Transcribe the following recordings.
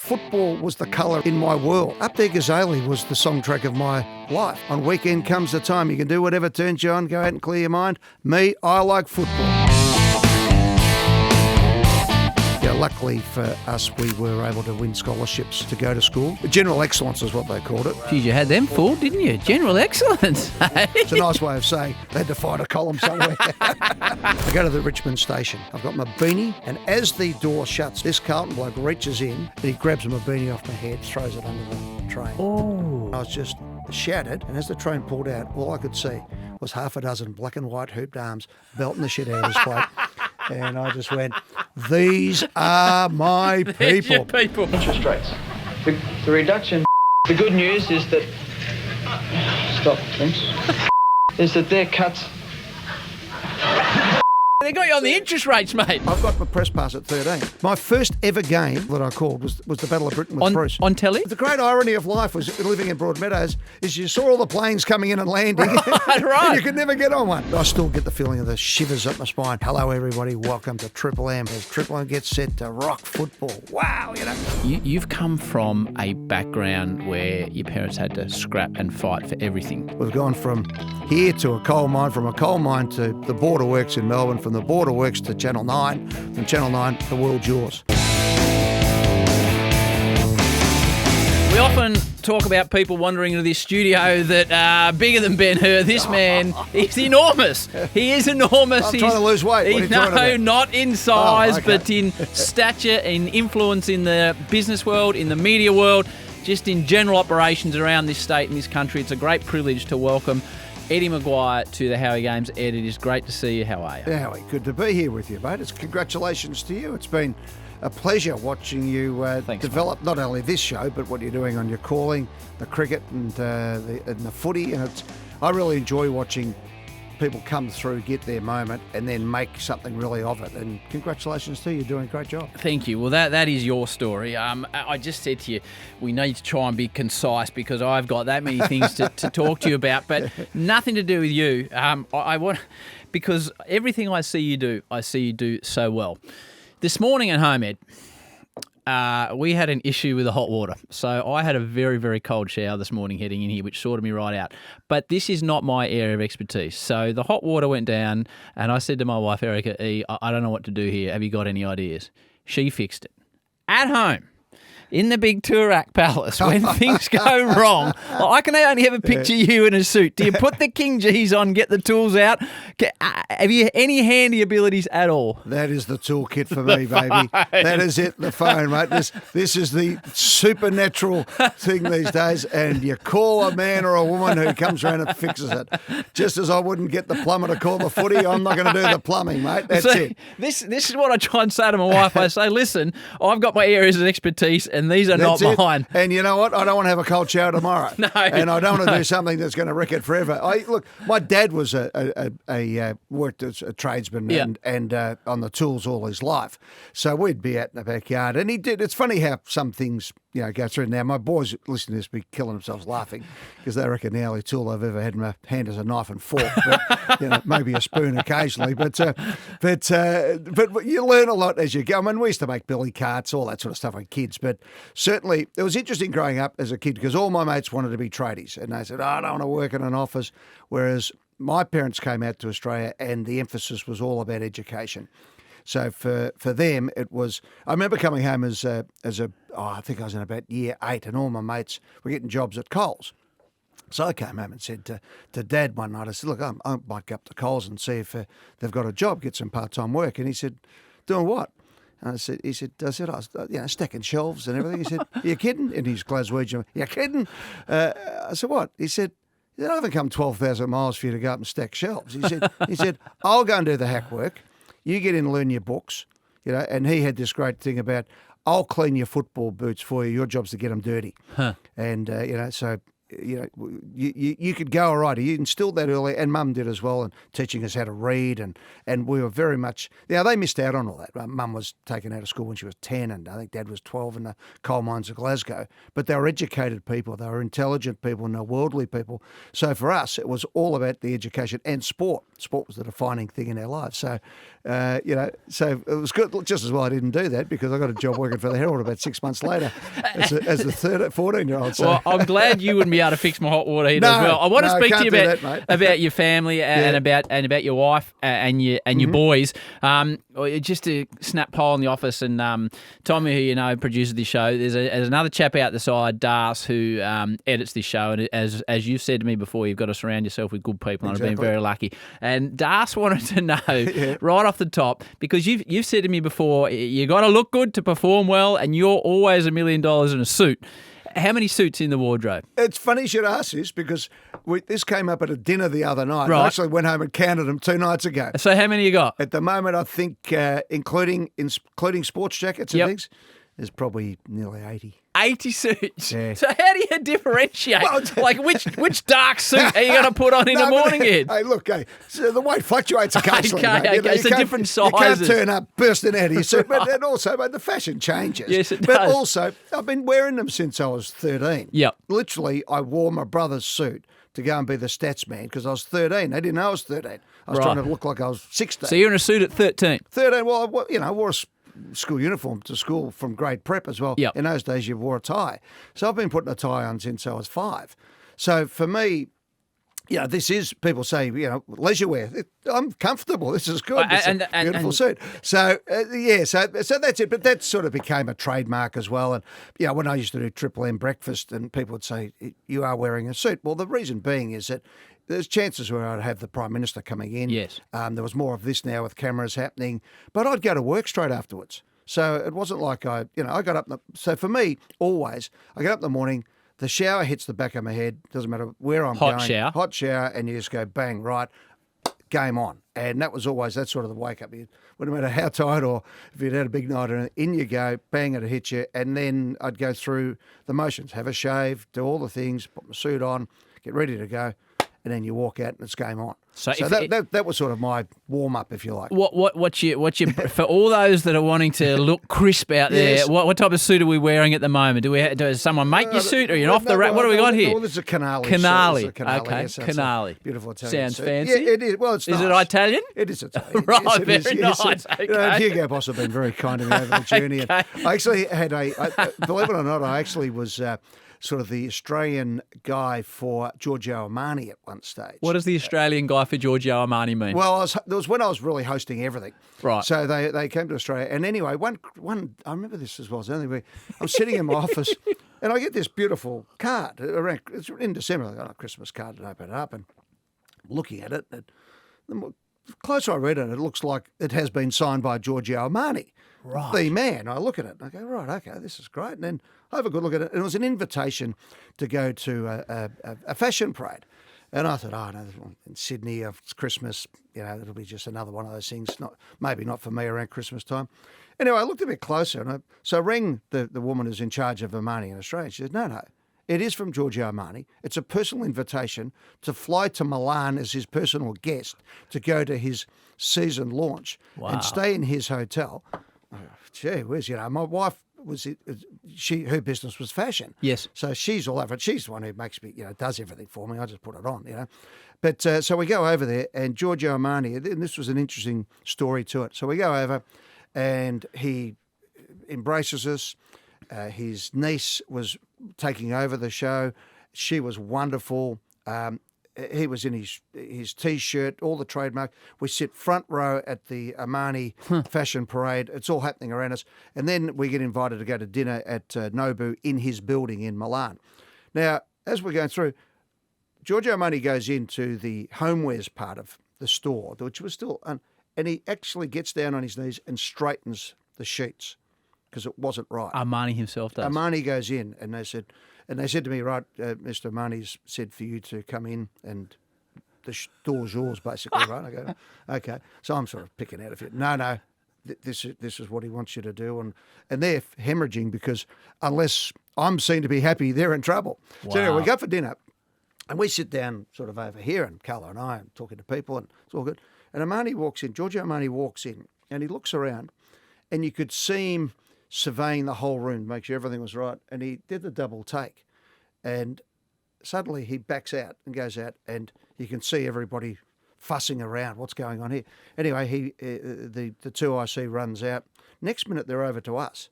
football was the colour in my world. Up There Gazali was the song track of my life. On weekend comes the time you can do whatever turns you on, go out and clear your mind. Me, I like football. Yeah, luckily for us, we were able to win scholarships to go to school. General excellence is what they called it. Geez, you had them full, didn't you? General excellence. It's a nice way of saying they had to find a column somewhere. I go to the Richmond station. I've got my beanie, and as the door shuts, this Carlton bloke reaches in and he grabs my beanie off my head, throws it under the train. Oh. I was just shattered, and as the train pulled out, all I could see was half a dozen black and white hooped arms belting the shit out of this bloke. And I just went, these are my people. There's your people. Interest rates. The reduction, the good news is that, stop, thanks, is that their cuts. They got you on the interest rates, mate. I've got my press pass at 13. My first ever game that I called was the Battle of Britain with Bruce. On telly? The great irony of life was living in Broadmeadows is you saw all the planes coming in and landing. Right. You could never get on one. I still get the feeling of the shivers up my spine. Hello, everybody. Welcome to Triple M as Triple M gets set to rock football. Wow, you know. You've come from a background where your parents had to scrap and fight for everything. We've gone from here to a coal mine, from a coal mine to the Border Works in Melbourne, from the Border Works to Channel 9, from Channel 9, the world's yours. We often talk about people wandering into this studio that are bigger than Ben Hur. This man, he's enormous. He is enormous. I'm trying to lose weight. What are you talking about? No, not in size, okay. but in stature, in influence in the business world, in the media world, just in general operations around this state and this country. It's a great privilege to welcome Eddie McGuire to the Howie Games. Ed, it is great to see you. How are you? Yeah, Howie, good to be here with you, mate. It's congratulations to you. It's been a pleasure watching you develop not only this show, but what you're doing on your calling, the cricket and the footy. And I really enjoy watching people come through, get their moment, and then make something really of it. And congratulations to you. You're doing a great job. Thank you. Well, that is your story. I just said to you, we need to try and be concise because I've got that many things to talk to you about, but nothing to do with you. I want, because everything I see you do so well. This morning at home, Ed, we had an issue with the hot water. So I had a very, very cold shower this morning heading in here, which sorted me right out. But this is not my area of expertise. So the hot water went down and I said to my wife, Erica, I don't know what to do here. Have you got any ideas? She fixed it. At home. In the big Turak Palace, when things go wrong, I can only ever picture you in a suit. Do you put the King G's on, get the tools out? Have you any handy abilities at all? That is the toolkit for me, baby. That is it, the phone, mate. This is the supernatural thing these days, and you call a man or a woman who comes around and fixes it. Just as I wouldn't get the plumber to call the footy, I'm not going to do the plumbing, mate. That's it. This is what I try and say to my wife. I say, listen, I've got my areas of expertise, and these are not mine. And you know what? I don't want to have a cold shower tomorrow. No. And I don't want to do something that's going to wreck it forever. Look, my dad was worked as a tradesman and on the tools all his life. So we'd be out in the backyard. And he did. It's funny how some things, go through. Now, my boys listening to this be killing themselves laughing because they reckon the only tool I've ever had in my hand is a knife and fork. But, maybe a spoon occasionally. But you learn a lot as you go. I mean, we used to make billy carts, all that sort of stuff with kids. But certainly it was interesting growing up as a kid because all my mates wanted to be tradies. And they said, I don't want to work in an office. Whereas my parents came out to Australia and the emphasis was all about education. So for them, it was. I remember coming home as I think I was in about year 8, and all my mates were getting jobs at Coles. So I came home and said to Dad one night, I said, look, I might go up to Coles and see if they've got a job, get some part-time work. And he said, doing what? And I said, I was stacking shelves and everything. He said, are you kidding? And he's Glaswegian. You kidding? I said, what? He said, I haven't come 12,000 miles for you to go up and stack shelves. He said, I'll go and do the hack work. You get in and learn your books, and he had this great thing about, I'll clean your football boots for you. Your job's to get them dirty. Huh. And, so you could go all right. He instilled that early, and Mum did as well, and teaching us how to read, and we were very much. They missed out on all that. Mum was taken out of school when she was 10, and I think Dad was 12 in the coal mines of Glasgow. But they were educated people, they were intelligent people, and they were worldly people. So for us, it was all about the education and sport. Sport was the defining thing in our lives. So, so it was good. Just as well I didn't do that, because I got a job working for the Herald about 6 months later as a 14-year-old. So. Well, I'm glad you wouldn't be able to fix my hot water heater as well. I want to speak to you about your family and about your wife and your boys. Just to snap poll in the office, and Tommy, who you know produces this show, there's another chap out the side, Das, who edits this show, and as you've said to me before, you've got to surround yourself with good people, and I've been very lucky. And Das wanted to know right off the top, because you've said to me before, you got to look good to perform well, and you're always $1 million in a suit. How many suits in the wardrobe? It's funny you should ask this, because this came up at a dinner the other night. Right. I actually went home and counted them 2 nights ago. So how many you got? At the moment, I think, including sports jackets and things, there's probably nearly 80. 80 suits. Yeah. So how do you differentiate? Like which dark suit are you going to put on in the morning, Ed? Hey, look, so the weight fluctuates occasionally. Okay, mate. so different sizes. You can't turn up bursting out of your suit. But and also, the fashion changes. Yes, it But does. also, I've been wearing them since I was 13. Yep. Literally, I wore my brother's suit to go and be the stats man because I was 13. They didn't know I was 13. I was trying to look like I was 16. So you're in a suit at 13? 13, well, I wore a school uniform to school from grade prep as well. Yep. In those days, you wore a tie. So I've been putting a tie on since I was 5. So for me, this is, people say, leisure wear. I'm comfortable. This is good. It's a beautiful suit. So, so that's it. But that sort of became a trademark as well. And, when I used to do Triple M breakfast and people would say, you are wearing a suit. Well, the reason being is that there's chances where I'd have the Prime Minister coming in. Yes. There was more of this now with cameras happening. But I'd go to work straight afterwards. So it wasn't like I got up. So for me, always, I get up in the morning, the shower hits the back of my head. Doesn't matter where I'm going. Hot shower, and you just go bang, right, game on. And that was always, that's sort of the wake up. No matter how tired or if you'd had a big night, in you go, bang, it'd hit you. And then I'd go through the motions, have a shave, do all the things, put my suit on, get ready to go. And then you walk out and it's game on. So that was sort of my warm up, if you like. What's your for all those that are wanting to look crisp out there? Yes. What type of suit are we wearing at the moment? Does someone make your suit, or are you off the rack? What do we got here? Well, this is a Canali. Canali. Okay, yes, Canali. Beautiful Italian. Sounds suit. fancy. Yeah, it is. Well, it's nice. Is it Italian? It is Italian. Right, yes, very nice. Okay. Hugo Boss have been very kind to me over the journey. Okay. And I actually had believe it or not, I actually was sort of the Australian guy for Giorgio Armani at one stage. What does the Australian guy for Giorgio Armani mean? Well, there was when I was really hosting everything. Right. So they came to Australia. And anyway, one I remember this as well. I was sitting in my office and I get this beautiful card. It's in December. I got a Christmas card and open it up and looking at it. And the closer I read it, it looks like it has been signed by Giorgio Armani. Right. The man. I look at it and I go, right, okay, this is great. And then I have a good look at it. And it was an invitation to go to a fashion parade. And I thought, no, in Sydney, it's Christmas, it'll be just another one of those things. Maybe not for me around Christmas time. Anyway, I looked a bit closer. And I rang the woman who's in charge of Armani in Australia. She said, no, it is from Giorgio Armani. It's a personal invitation to fly to Milan as his personal guest to go to his season launch and stay in his hotel. Gee whiz, my wife her business was fashion. Yes. So she's all over it. She's the one who makes me, does everything for me. I just put it on, But so we go over there, and Giorgio Armani, and this was an interesting story to it. So we go over, and he embraces us. His niece was taking over the show. She was wonderful. He was in his T-shirt, all the trademark. We sit front row at the Armani fashion parade. It's all happening around us. And then we get invited to go to dinner at Nobu in his building in Milan. Now, as we're going through, Giorgio Armani goes into the homewares part of the store, which was still... and he actually gets down on his knees and straightens the sheets because it wasn't right. Armani himself does. Armani goes in and they said to me, right, Mr. Armani's said for you to come in and the store's yours, basically, right? I go, okay. So I'm sort of picking out a few. No, this is what he wants you to do. And they're hemorrhaging because unless I'm seen to be happy, they're in trouble. Wow. So anyway, we go for dinner. And we sit down sort of over here, and Carla and I are talking to people, and it's all good. And Armani walks in, Giorgio Armani walks in, and he looks around, and you could see him surveying the whole room to make sure everything was right. And he did the double take. And suddenly he backs out and goes out, and you can see everybody fussing around. What's going on here? Anyway, the 2IC runs out. Next minute, they're over to us.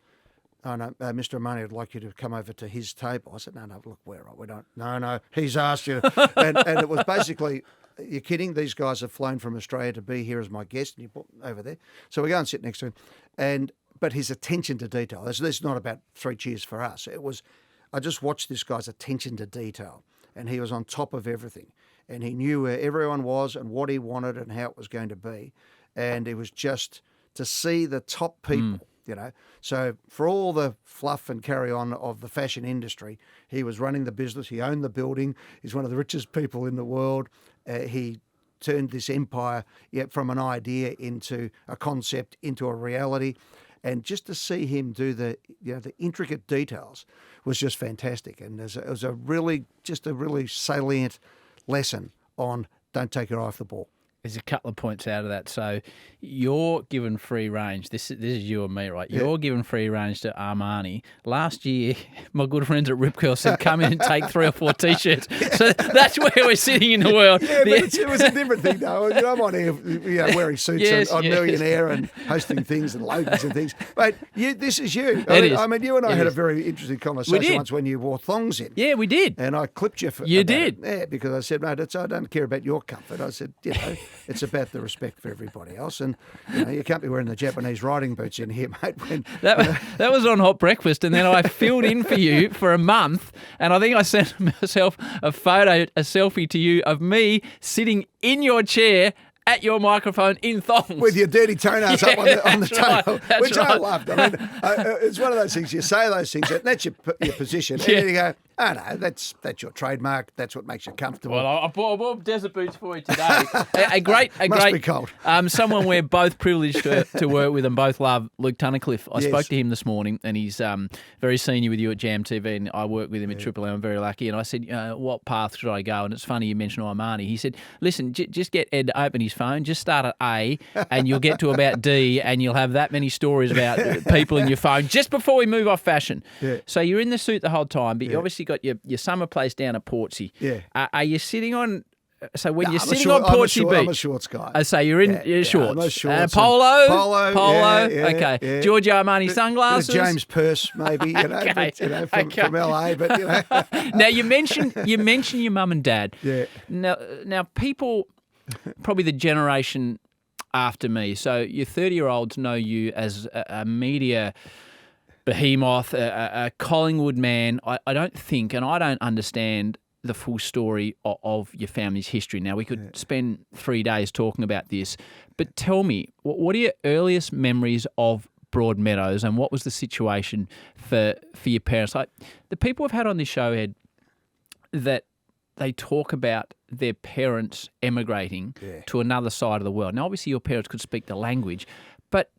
Oh, no, Mr. Armani would like you to come over to his table. I said, no, look, we don't. No, he's asked you. and it was basically, you're kidding? These guys have flown from Australia to be here as my guest, and you put over there. So we go and sit next to him. But his attention to detail, this is not about 3 cheers for us. I just watched this guy's attention to detail, and he was on top of everything. And he knew where everyone was and what he wanted and how it was going to be. And it was just to see the top people. So for all the fluff and carry on of the fashion industry, he was running the business. He owned the building. He's one of the richest people in the world. He turned this empire from an idea into a concept, into a reality. And just to see him do the intricate details was just fantastic. And it was a really salient lesson on don't take your eye off the ball. There's a couple of points out of that. So you're given free range. This is you and me, right? You're given free range to Armani. Last year, my good friends at Rip Curl said, come in and take 3 or 4 T-shirts. So that's where we're sitting in the world. Yeah, but it was a different thing, though. I'm on here wearing suits on Millionaire and hosting things and logos and things. But this is you. I mean, you and I had a very interesting conversation once when you wore thongs in. Yeah, we did. And I clipped you for You did. Yeah, because I said, mate, I don't care about your comfort. I said, it's about the respect for everybody else. And you can't be wearing the Japanese riding boots in here, mate. That was on Hot Breakfast, and then I filled in for you for a month, and I think I sent myself a selfie to you of me sitting in your chair at your microphone in thongs. With your dirty toenails up on the table, which I loved. I mean, it's one of those things, you say those things, that's your position, and then you go, oh no, that's your trademark, that's what makes you comfortable. Well, I bought desert boots for you today. a great, Must be cold. Someone we're both privileged to work with and both love, Luke Tunnicliffe. I spoke to him this morning, and he's very senior with you at Jam TV, and I work with him at Triple M. I'm very lucky. And I said, what path should I go? And it's funny you mentioned Armani. He said, listen, just get Ed to open his phone, just start at A, and you'll get to about D, and you'll have that many stories about people in your phone just before we move off fashion. Yeah. So you're in the suit the whole time, but you obviously got your summer place down at Portsea. Yeah. Are you sitting on... So when you're sitting on Portsea Beach... I'm a shorts guy. So you're in your shorts. I'm a shorts. Polo? Polo. Okay. Yeah. Giorgio Armani sunglasses? James Purse, maybe, Okay. But, from LA. But, Now, you mentioned your mum and dad. Yeah. Now people, probably the generation after me, so your 30-year-olds know you as a media behemoth, a Collingwood man. I don't think, and I don't understand the full story of your family's history. Now, we could spend 3 days talking about this, but tell me, what are your earliest memories of Broadmeadows, and what was the situation for your parents? Like the people I've had on this show, Ed, that they talk about their parents emigrating to another side of the world. Now, obviously, your parents could speak the language, but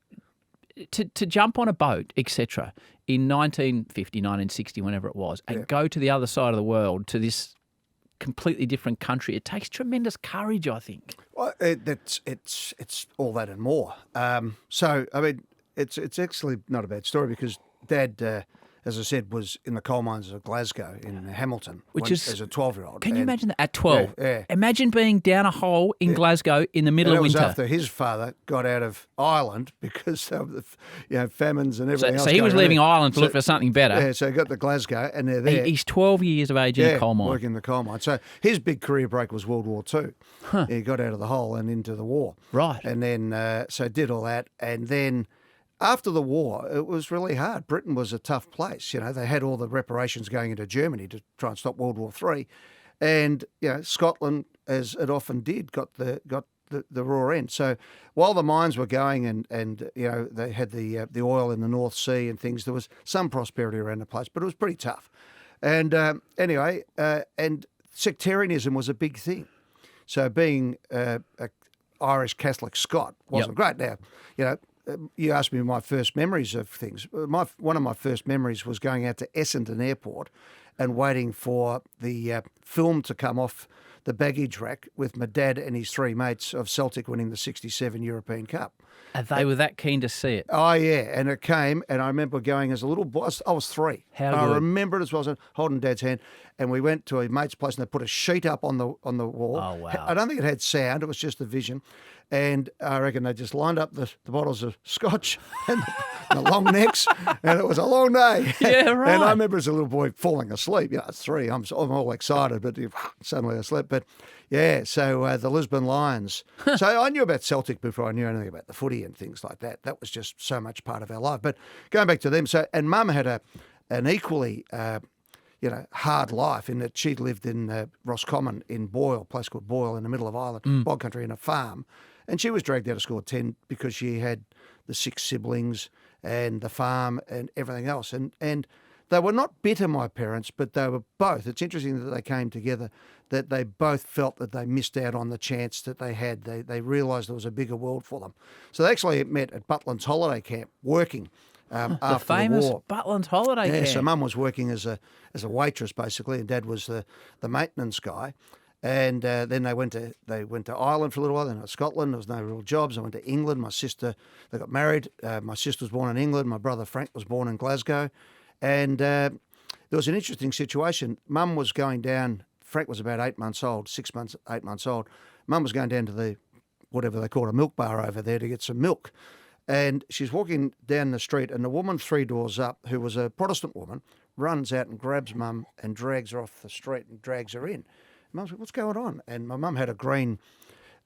to jump on a boat, etc., in 1950, 1960, whenever it was, and go to the other side of the world, to this completely different country, it takes tremendous courage, I think. Well, it's all that and more. So, I mean, it's actually not a bad story because Dad, as I said, was in the coal mines of Glasgow in Hamilton, as a 12-year-old. Can you imagine that at 12? Yeah. Imagine being down a hole in Glasgow in the middle of winter. That was after his father got out of Ireland because of the famines and everything else. So he was leaving Ireland to look for something better. Yeah, so he got to Glasgow and they're there. He's 12 years of age in a coal mine. Working in the coal mine. So his big career break was World War II. Huh. He got out of the hole and into the war. Right. And then, so did all that. And then after the war, it was really hard. Britain was a tough place. They had all the reparations going into Germany to try and stop World War III. And, Scotland, as it often did, got the raw end. So while the mines were going and they had the oil in the North Sea and things, there was some prosperity around the place, but it was pretty tough. And and sectarianism was a big thing. So being a Irish Catholic Scot wasn't great. Now, you asked me my first memories of things. One of my first memories was going out to Essendon Airport and waiting for the film to come off the baggage rack with my dad and his three mates of Celtic winning the 67 European Cup. And they were that keen to see it. Oh, yeah. And it came, and I remember going as a little boy. I was 3. How I good. remember it as well as holding Dad's hand. And we went to a mate's place, and they put a sheet up on the wall. Oh, wow. I don't think it had sound. It was just the vision. And I reckon they just lined up the bottles of scotch and the long necks, and it was a long day. Yeah, right. And I remember as a little boy falling asleep. You know, it's 3. I'm all excited, but suddenly I slept. But yeah, so the Lisbon Lions. So I knew about Celtic before I knew anything about the footy and things like that. That was just so much part of our life. But going back to them, and Mum had an equally hard life in that she'd lived in Roscommon in Boyle, a place called Boyle in the middle of Ireland, bog country, in a farm. And she was dragged out of school at 10 because she had the 6 siblings and the farm and everything else. And they were not bitter, my parents, but they were both. It's interesting that they came together, that they both felt that they missed out on the chance that they had. They realised there was a bigger world for them. So they actually met at Butland's holiday camp working after the famous war. Butland's holiday camp. So Mum was working as a waitress basically, and Dad was the maintenance guy. And then they went to Ireland for a little while. Then to Scotland. There was no real jobs. I went to England. My sister, they got married. My sister was born in England. My brother Frank was born in Glasgow. And there was an interesting situation. Mum was going down. Frank was about 8 months old, 6 months, 8 months old. Mum was going down to the whatever they call a milk bar over there to get some milk. And she's walking down the street, and the woman 3 doors up, who was a Protestant woman, runs out and grabs Mum and drags her off the street and drags her in. Mum's like, what's going on? And my mum had a green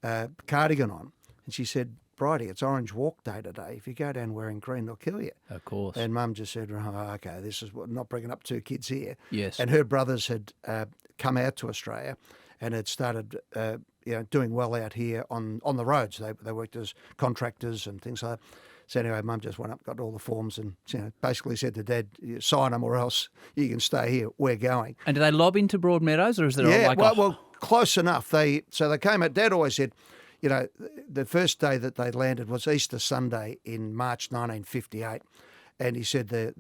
cardigan on. And she said, Bridie, it's Orange Walk Day today. If you go down wearing green, they'll kill you. Of course. And Mum just said, oh, okay, this is not bringing up 2 kids here. Yes. And her brothers had come out to Australia and had started doing well out here on the roads. They worked as contractors and things like that. So anyway, Mum just went up, got all the forms, and basically said to Dad, sign them or else you can stay here. We're going. And do they lob into Broadmeadows, or is there well, close enough. They came out. Dad always said, the first day that they landed was Easter Sunday in March 1958, and he said the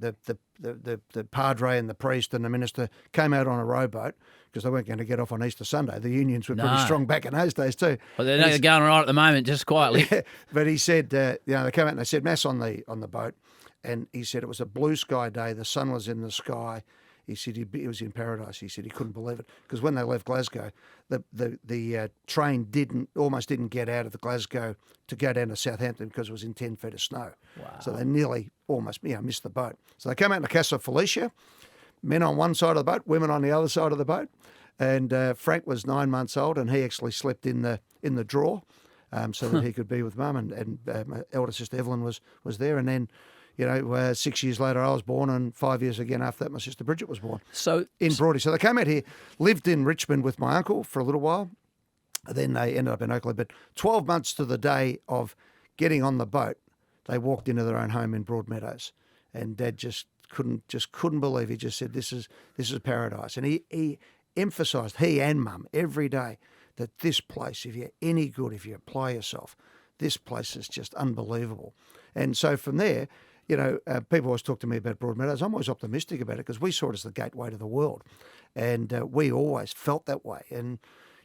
padre and the priest and the minister came out on a rowboat because they weren't going to get off on Easter Sunday. The unions were pretty strong back in those days too. Well, they're going right at the moment, just quietly. Yeah, but he said, they came out and they said mass on the boat, and he said it was a blue sky day. The sun was in the sky. He said he was in paradise. He said he couldn't believe it because when they left Glasgow, the train almost didn't get out of the Glasgow to go down to Southampton because it was in 10 feet of snow. Wow. So they nearly almost missed the boat. So they came out in the Casa Felicia, men on one side of the boat, women on the other side of the boat, and Frank was 9 months old, and he actually slept in the drawer so that he could be with Mum, and my elder sister Evelyn was there, and then. 6 years later, I was born, and 5 years again after that, my sister Bridget was born. So in Broadie. So they came out here, lived in Richmond with my uncle for a little while. Then they ended up in Oakland. But 12 months to the day of getting on the boat, they walked into their own home in Broadmeadows, and Dad just couldn't believe. He just said, "This is paradise." And he emphasised, he and Mum, every day that this place, if you're any good, if you apply yourself, this place is just unbelievable. And so from there. People always talk to me about Broadmeadows. I'm always optimistic about it because we saw it as the gateway to the world. And we always felt that way. And,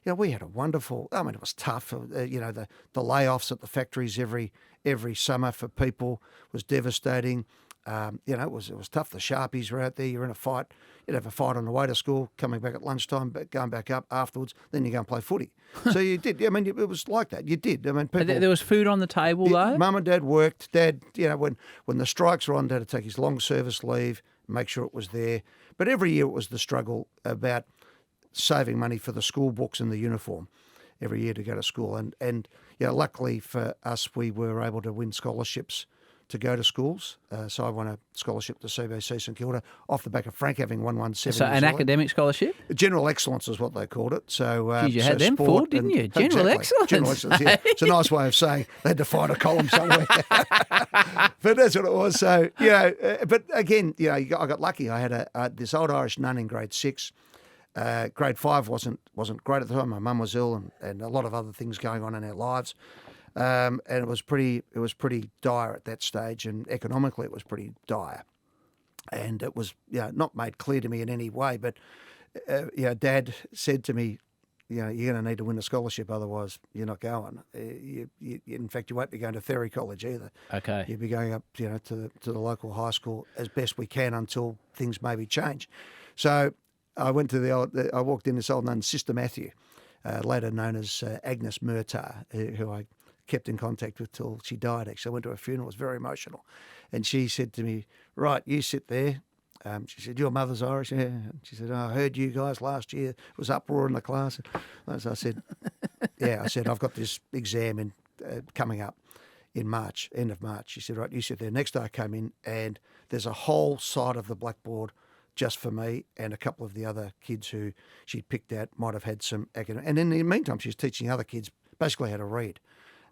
we had a wonderful, it was tough. The layoffs at the factories every summer for people was devastating. It was tough. The Sharpies were out there. You're in a fight. You'd have a fight on the way to school, coming back at lunchtime, but going back up afterwards. Then you go and play footy. So you did. It was like that. You did. People. There was food on the table, though? Mum and Dad worked. Dad, when the strikes were on, Dad would take his long service leave, make sure it was there. But every year it was the struggle about saving money for the school books and the uniform every year to go to school. And luckily for us, we were able to win scholarships to go to schools. So I won a scholarship to CBC St Kilda off the back of Frank having won one 7 So years an early. academic scholarship? General excellence is what they called it. So Geez, you had them for, didn't you? General excellence. General excellence, yeah. It's a nice way of saying they had to find a column somewhere. But that's what it was. So, but again, I got lucky. I had this old Irish nun in grade 6. Grade 5 wasn't great at the time. My mum was ill and a lot of other things going on in our lives. and it was pretty dire at that stage, and economically it was pretty dire. And it was not made clear to me in any way, but Dad said to me, you're going to need to win a scholarship, otherwise you're not going. In fact, you won't be going to Ferry College either. Okay. You'll be going up, to the local high school as best we can until things maybe change. So I went to I walked in this old nun, Sister Matthew, later known as Agnes Murtagh, who I kept in contact with till she died. Actually, I went to her funeral. It was very emotional, and she said to me, "Right, you sit there." She said, "Your mother's Irish?" Yeah. And she said, "I heard you guys last year. It was uproar in the class." And so I said, "Yeah." I said, "I've got this exam coming up in March, end of March." She said, "Right, you sit there." Next day I came in, and there's a whole side of the blackboard just for me and a couple of the other kids who she'd picked out might have had some academic. And in the meantime, she was teaching other kids basically how to read.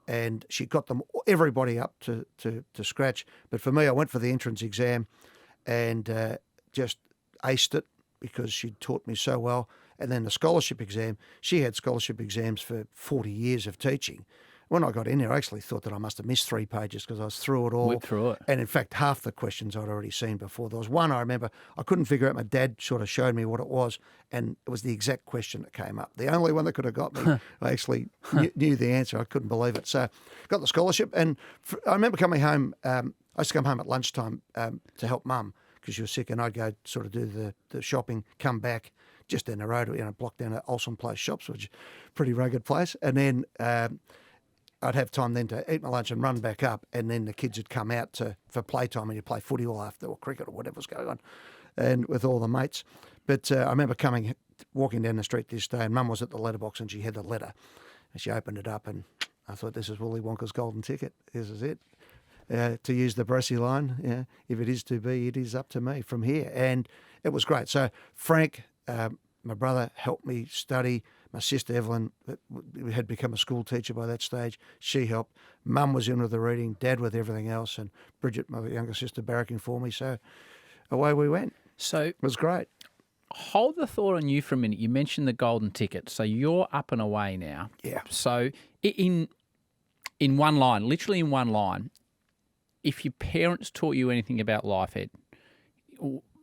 And she got everybody up to scratch. But for me, I went for the entrance exam and just aced it because she'd taught me so well. And then the scholarship exam, she had scholarship exams for 40 years of teaching. When I got in there, I actually thought that I must have missed 3 pages because I was through it all. Whipped through it. And in fact, half the questions I'd already seen before. There was one I remember I couldn't figure out. My dad sort of showed me what it was, and it was the exact question that came up. The only one that could have got me. I actually knew the answer. I couldn't believe it. So got the scholarship. And I remember coming home. I used to come home at lunchtime to help Mum because she was sick, and I'd go sort of do the shopping, come back just down the road, block down at Olsen Place Shops, which is a pretty rugged place. And then I'd have time then to eat my lunch and run back up, and then the kids would come out for playtime, and you'd play footy all after, or cricket or whatever was going on, and with all the mates. But I remember walking down the street this day, and Mum was at the letterbox, and she had the letter, and she opened it up, and I thought, this is Willy Wonka's golden ticket. This is it. To use the Bressy line, if it is to be, it is up to me from here. And it was great. So Frank, my brother, helped me study. My sister Evelyn had become a school teacher by that stage. She helped. Mum was in with the reading, Dad with everything else, and Bridget, my younger sister, barracking for me. So away we went. So it was great. Hold the thought on you for a minute. You mentioned the golden ticket. So you're up and away now. Yeah. So in one line, literally in one line, if your parents taught you anything about life, Ed,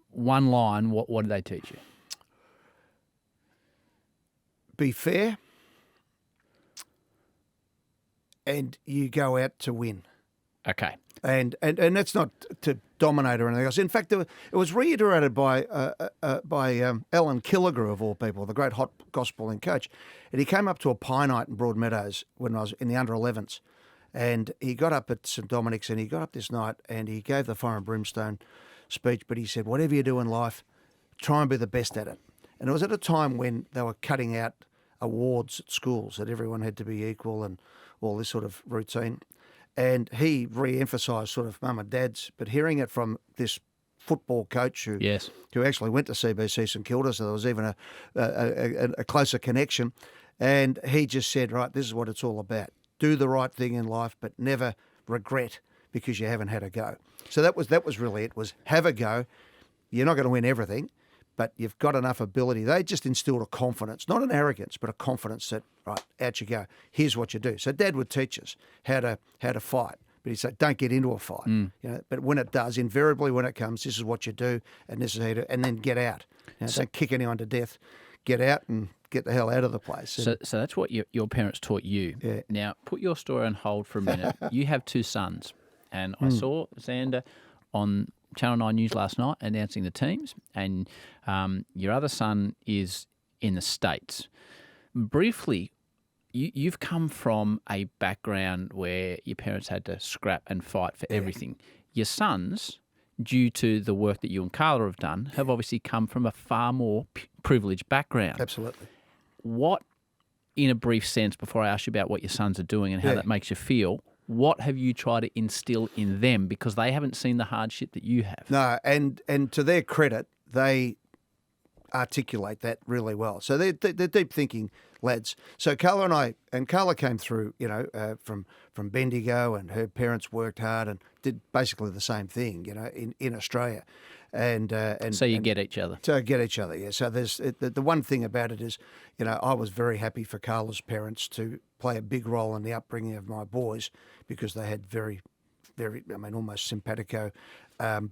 one line, what did they teach you? Be fair, and you go out to win. Okay. And that's not to dominate or anything else. In fact, it was reiterated by Alan Killigrew, of all people, the great hot gospeling coach. And he came up to a pie night in Broadmeadows when I was in the under-11s. And he got up at St Dominic's, and he got up this night and he gave the fire and brimstone speech, but he said, whatever you do in life, try and be the best at it. And it was at a time when they were cutting out awards at schools, that everyone had to be equal and all this sort of routine. And he re-emphasised sort of mum and dad's, but hearing it from this football coach who actually went to CBC St Kilda, so there was even a closer connection. And he just said, right, this is what it's all about. Do the right thing in life, but never regret because you haven't had a go. So that was really it, was have a go. You're not going to win everything, but you've got enough ability. They just instilled a confidence, not an arrogance, but a confidence that, right, out you go. Here's what you do. So Dad would teach us how to fight, but he'd say, don't get into a fight. But when it does, invariably when it comes, this is what you do, and this is how you do, and then get out. Don't kick anyone to death. Get out and get the hell out of the place. So that's what your parents taught you. Yeah. Now, put your story on hold for a minute. You have 2 sons, and I saw Xander on Channel 9 News last night announcing the teams, and your other son is in the States. Briefly, you've come from a background where your parents had to scrap and fight for everything. Your sons, due to the work that you and Carla have done, have obviously come from a far more privileged background. Absolutely. What, in a brief sense, before I ask you about what your sons are doing and how that makes you feel, what have you tried to instill in them? Because they haven't seen the hardship that you have. No, and to their credit, they articulate that really well. So they're deep thinking lads. So Carla came through, from Bendigo, and her parents worked hard and did basically the same thing, in Australia. And So you get each other. So get each other, yeah. So there's the one thing about it is, I was very happy for Carla's parents to play a big role in the upbringing of my boys because they had very, very, almost simpatico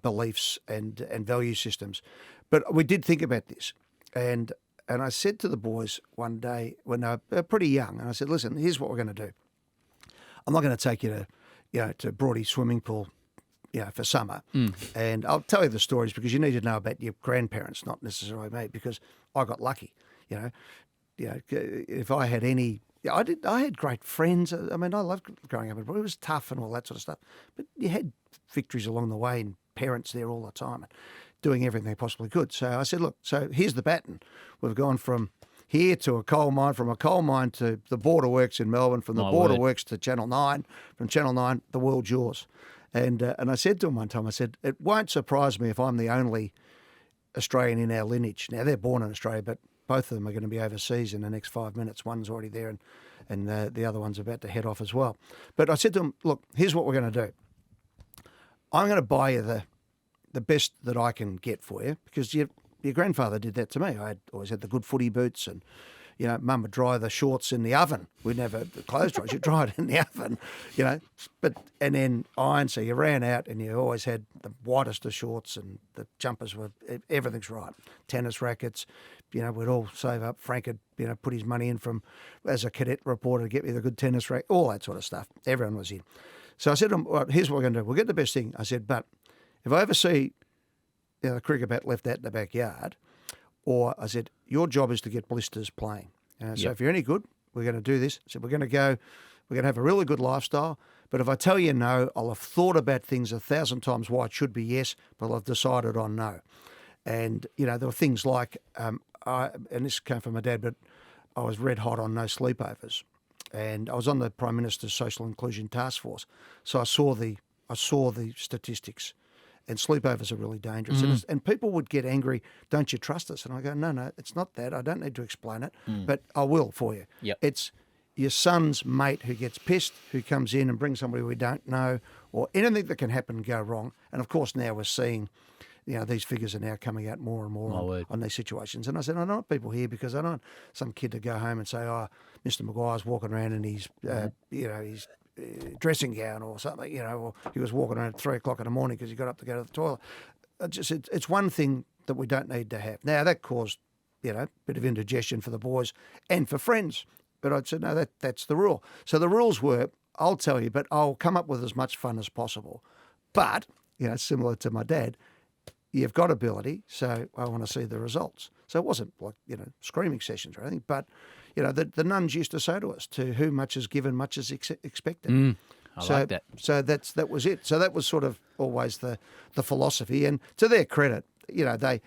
beliefs and value systems. But we did think about this, and I said to the boys one day when they were pretty young, and I said, listen, here's what we're going to do. I'm not going to take you to Broadie swimming pool, for summer. And I'll tell you the stories because you need to know about your grandparents, not necessarily me, because I got lucky. If I had any, I had great friends. I loved growing up, but it was tough and all that sort of stuff. But you had victories along the way and parents there all the time and doing everything they possibly could. So I said, look, so here's the baton. We've gone from here to a coal mine, from a coal mine to the border works in Melbourne, from the border works to Channel 9, from Channel 9, the world's yours. And I said to him one time, I said, it won't surprise me if I'm the only Australian in our lineage. Now, they're born in Australia, but both of them are going to be overseas in the next 5 minutes. One's already there and the other one's about to head off as well. But I said to him, look, here's what we're going to do. I'm going to buy you the best that I can get for you because your grandfather did that to me. I always had the good footy boots and, Mum would dry the shorts in the oven. We'd never the clothes dry. She'd dry it in the oven, and then iron. So you ran out and you always had the whitest of shorts and the jumpers everything's right. Tennis rackets, we'd all save up. Frank had, put his money in from, as a cadet reporter, to get me the good tennis racket, all that sort of stuff. Everyone was in. So I said to him, well, here's what we're going to do. We'll get the best thing. I said, but if I ever see the cricket bat left out in the backyard, or I said, your job is to get blisters playing. So if you're any good, we're going to do this. I said, we're going to have a really good lifestyle. But if I tell you no, I'll have thought about things 1,000 times why it should be yes, but I'll have decided on no. And, there were things like, and this came from my dad, but I was red hot on no sleepovers. And I was on the Prime Minister's Social Inclusion Task Force. So I saw the statistics. And sleepovers are really dangerous. And people would get angry, don't you trust us? And I go, no, it's not that. I don't need to explain it, but I will for you. Yep. It's your son's mate who gets pissed, who comes in and brings somebody we don't know, or anything that can happen and go wrong. And, of course, now we're seeing, these figures are now coming out more and more on these situations. And I said, I don't want people here because I don't want some kid to go home and say, oh, Mr. Maguire's walking around in his, his dressing gown or something, or he was walking around at 3 o'clock in the morning because he got up to go to the toilet. It's one thing that we don't need to have. Now, that caused, a bit of indigestion for the boys and for friends. But I'd said, no, that's the rule. So the rules were, I'll tell you, but I'll come up with as much fun as possible. But, similar to my dad, you've got ability, so I want to see the results. So it wasn't like, screaming sessions or anything, but, the nuns used to say to us, to whom much is given, much is expected. I like that. So that was it. So that was sort of always the philosophy. And to their credit, they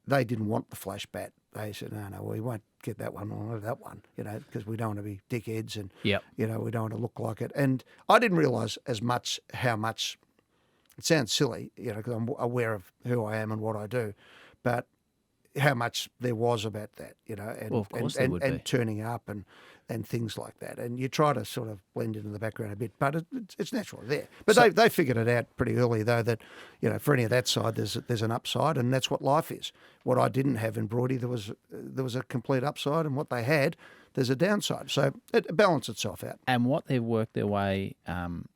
didn't want the flash bat. They said, no, we won't get that one or that one, because we don't want to be dickheads and, we don't want to look like it. And I didn't realise how much, it sounds silly, because I'm aware of who I am and what I do, but how much there was about that, and turning up and things like that. And you try to sort of blend into the background a bit, but it's naturally there. But they figured it out pretty early, though, that, for any of that side, there's an upside, and that's what life is. What I didn't have in Broadie, there was a complete upside, and what they had, there's a downside. So it balanced itself out. And what they've worked their way,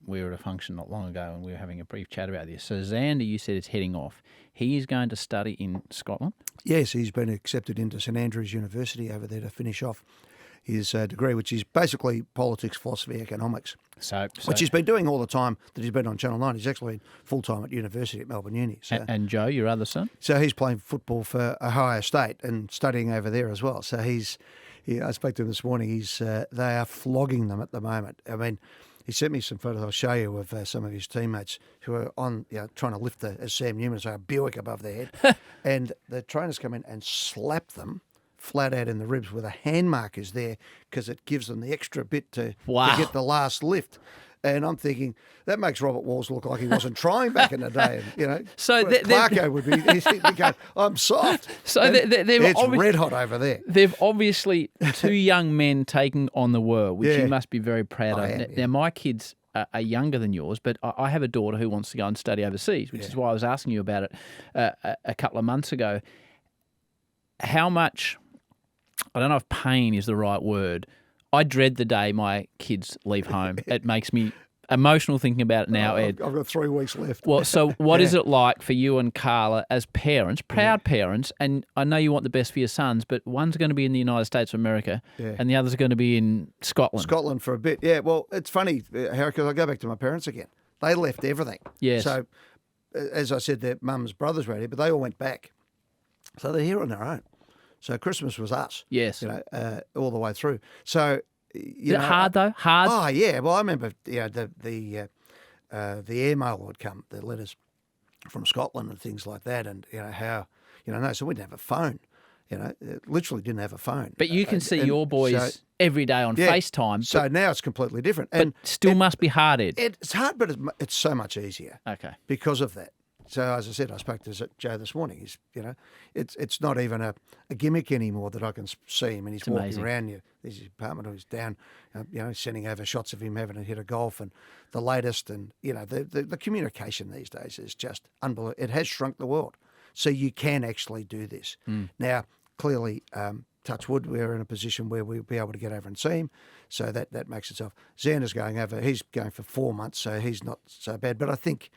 we were at a function not long ago and we were having a brief chat about this. So Xander, you said, is heading off. He is going to study in Scotland? Yes, he's been accepted into St Andrews University over there to finish off his degree, which is basically politics, philosophy, economics, which he's been doing all the time that he's been on Channel 9. He's actually full-time at university at Melbourne Uni. So. And Joe, your other son? So he's playing football for Ohio State and studying over there as well. So I spoke to him this morning. They are flogging them at the moment. I mean, he sent me some photos I'll show you of some of his teammates who are on, trying to lift as Sam Newman say, a Buick above their head. And the trainers come in and slap them flat out in the ribs where the hand mark is there because it gives them the extra bit to get the last lift. And I'm thinking, that makes Robert Walls look like he wasn't trying back in the day. And, so Clarko would be going, I'm soft. So it's red hot over there. They've obviously two young men taking on the world, which you must be very proud of. Now, my kids are younger than yours, but I have a daughter who wants to go and study overseas, which is why I was asking you about it a couple of months ago. How much, I don't know if pain is the right word, I dread the day my kids leave home. It makes me emotional thinking about it now, Ed. I've got 3 weeks left. Well, so what is it like for you and Carla as parents, proud parents, and I know you want the best for your sons, but one's going to be in the United States of America and the other's going to be in Scotland. Scotland for a bit, yeah. Well, it's funny, Harry, because I go back to my parents again. They left everything. Yes. So, as I said, their mums, brothers were here, but they all went back. So they're here on their own. So Christmas was us. Yes. All the way through. So, Is it hard though? Hard? Oh yeah. Well, I remember the airmail would come, the letters from Scotland and things like that, and how so we didn't have a phone. Literally didn't have a phone. But you can see your boys every day on FaceTime. So now it's completely different. But still must be hard, Ed. It's hard, but it's so much easier. Okay. Because of that. So as I said, I spoke to Joe this morning. He's, it's not even a gimmick anymore that I can see him, and he's walking around. There's his apartment, or he's down, sending over shots of him having a hit of golf, and the latest, and the communication these days is just unbelievable. It has shrunk the world, so you can actually do this now. Clearly, touch wood, we're in a position where we'll be able to get over and see him, so that makes itself. Xander's going over. He's going for 4 months, so he's not so bad. But I think,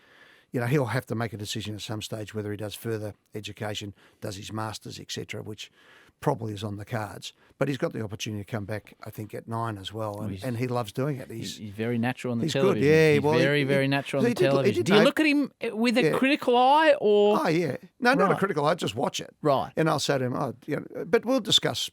he'll have to make a decision at some stage whether he does further education, does his masters, etc., which probably is on the cards. But he's got the opportunity to come back, I think, at 9 as well, and he loves doing it. He's very natural on the he's television. Good. Yeah, he's well, very natural on the television. Do you you look at him with a critical eye, or? Oh yeah, no, not a critical eye. Just watch it. Right. And I'll say to him, but we'll discuss.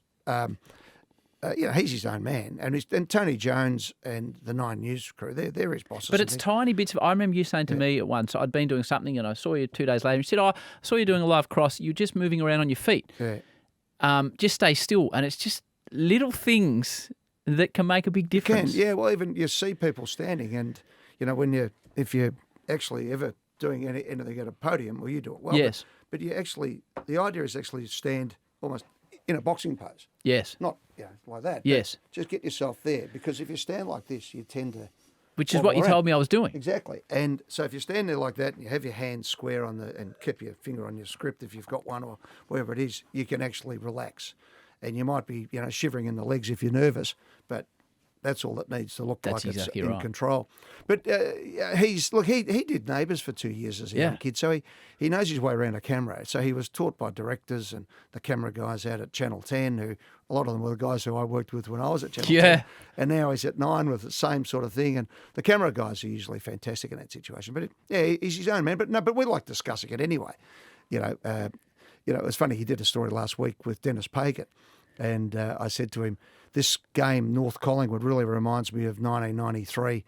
He's his own man, and Tony Jones and the 9 News crew, they're his bosses. But it's tiny bits of. I remember you saying to me at once, I'd been doing something, and I saw you 2 days later. And you said, "I saw you doing a live cross. You're just moving around on your feet. Yeah. Just stay still." And it's just little things that can make a big difference. Yeah. Well, even you see people standing, and if you're actually ever doing anything at a podium, well, you do it well. Yes. But you actually, the idea is actually to stand almost in a boxing pose. Yes. Not like that. Yes. Just get yourself there, because if you stand like this, you tend to. Which is what you told me I was doing. Exactly. And so if you stand there like that and you have your hands square and keep your finger on your script, if you've got one or wherever it is, you can actually relax. And you might be, shivering in the legs if you're nervous, but that's all it needs to look like it's in control. But he did Neighbours for 2 years as a young kid, so he knows his way around a camera. So he was taught by directors and the camera guys out at Channel 10, who a lot of them were the guys who I worked with when I was at Channel 10. And now he's at 9 with the same sort of thing. And the camera guys are usually fantastic in that situation. But he's his own man. But we like discussing it anyway. It's funny. He did a story last week with Dennis Pagan, and I said to him, this game, North Collingwood, really reminds me of 1993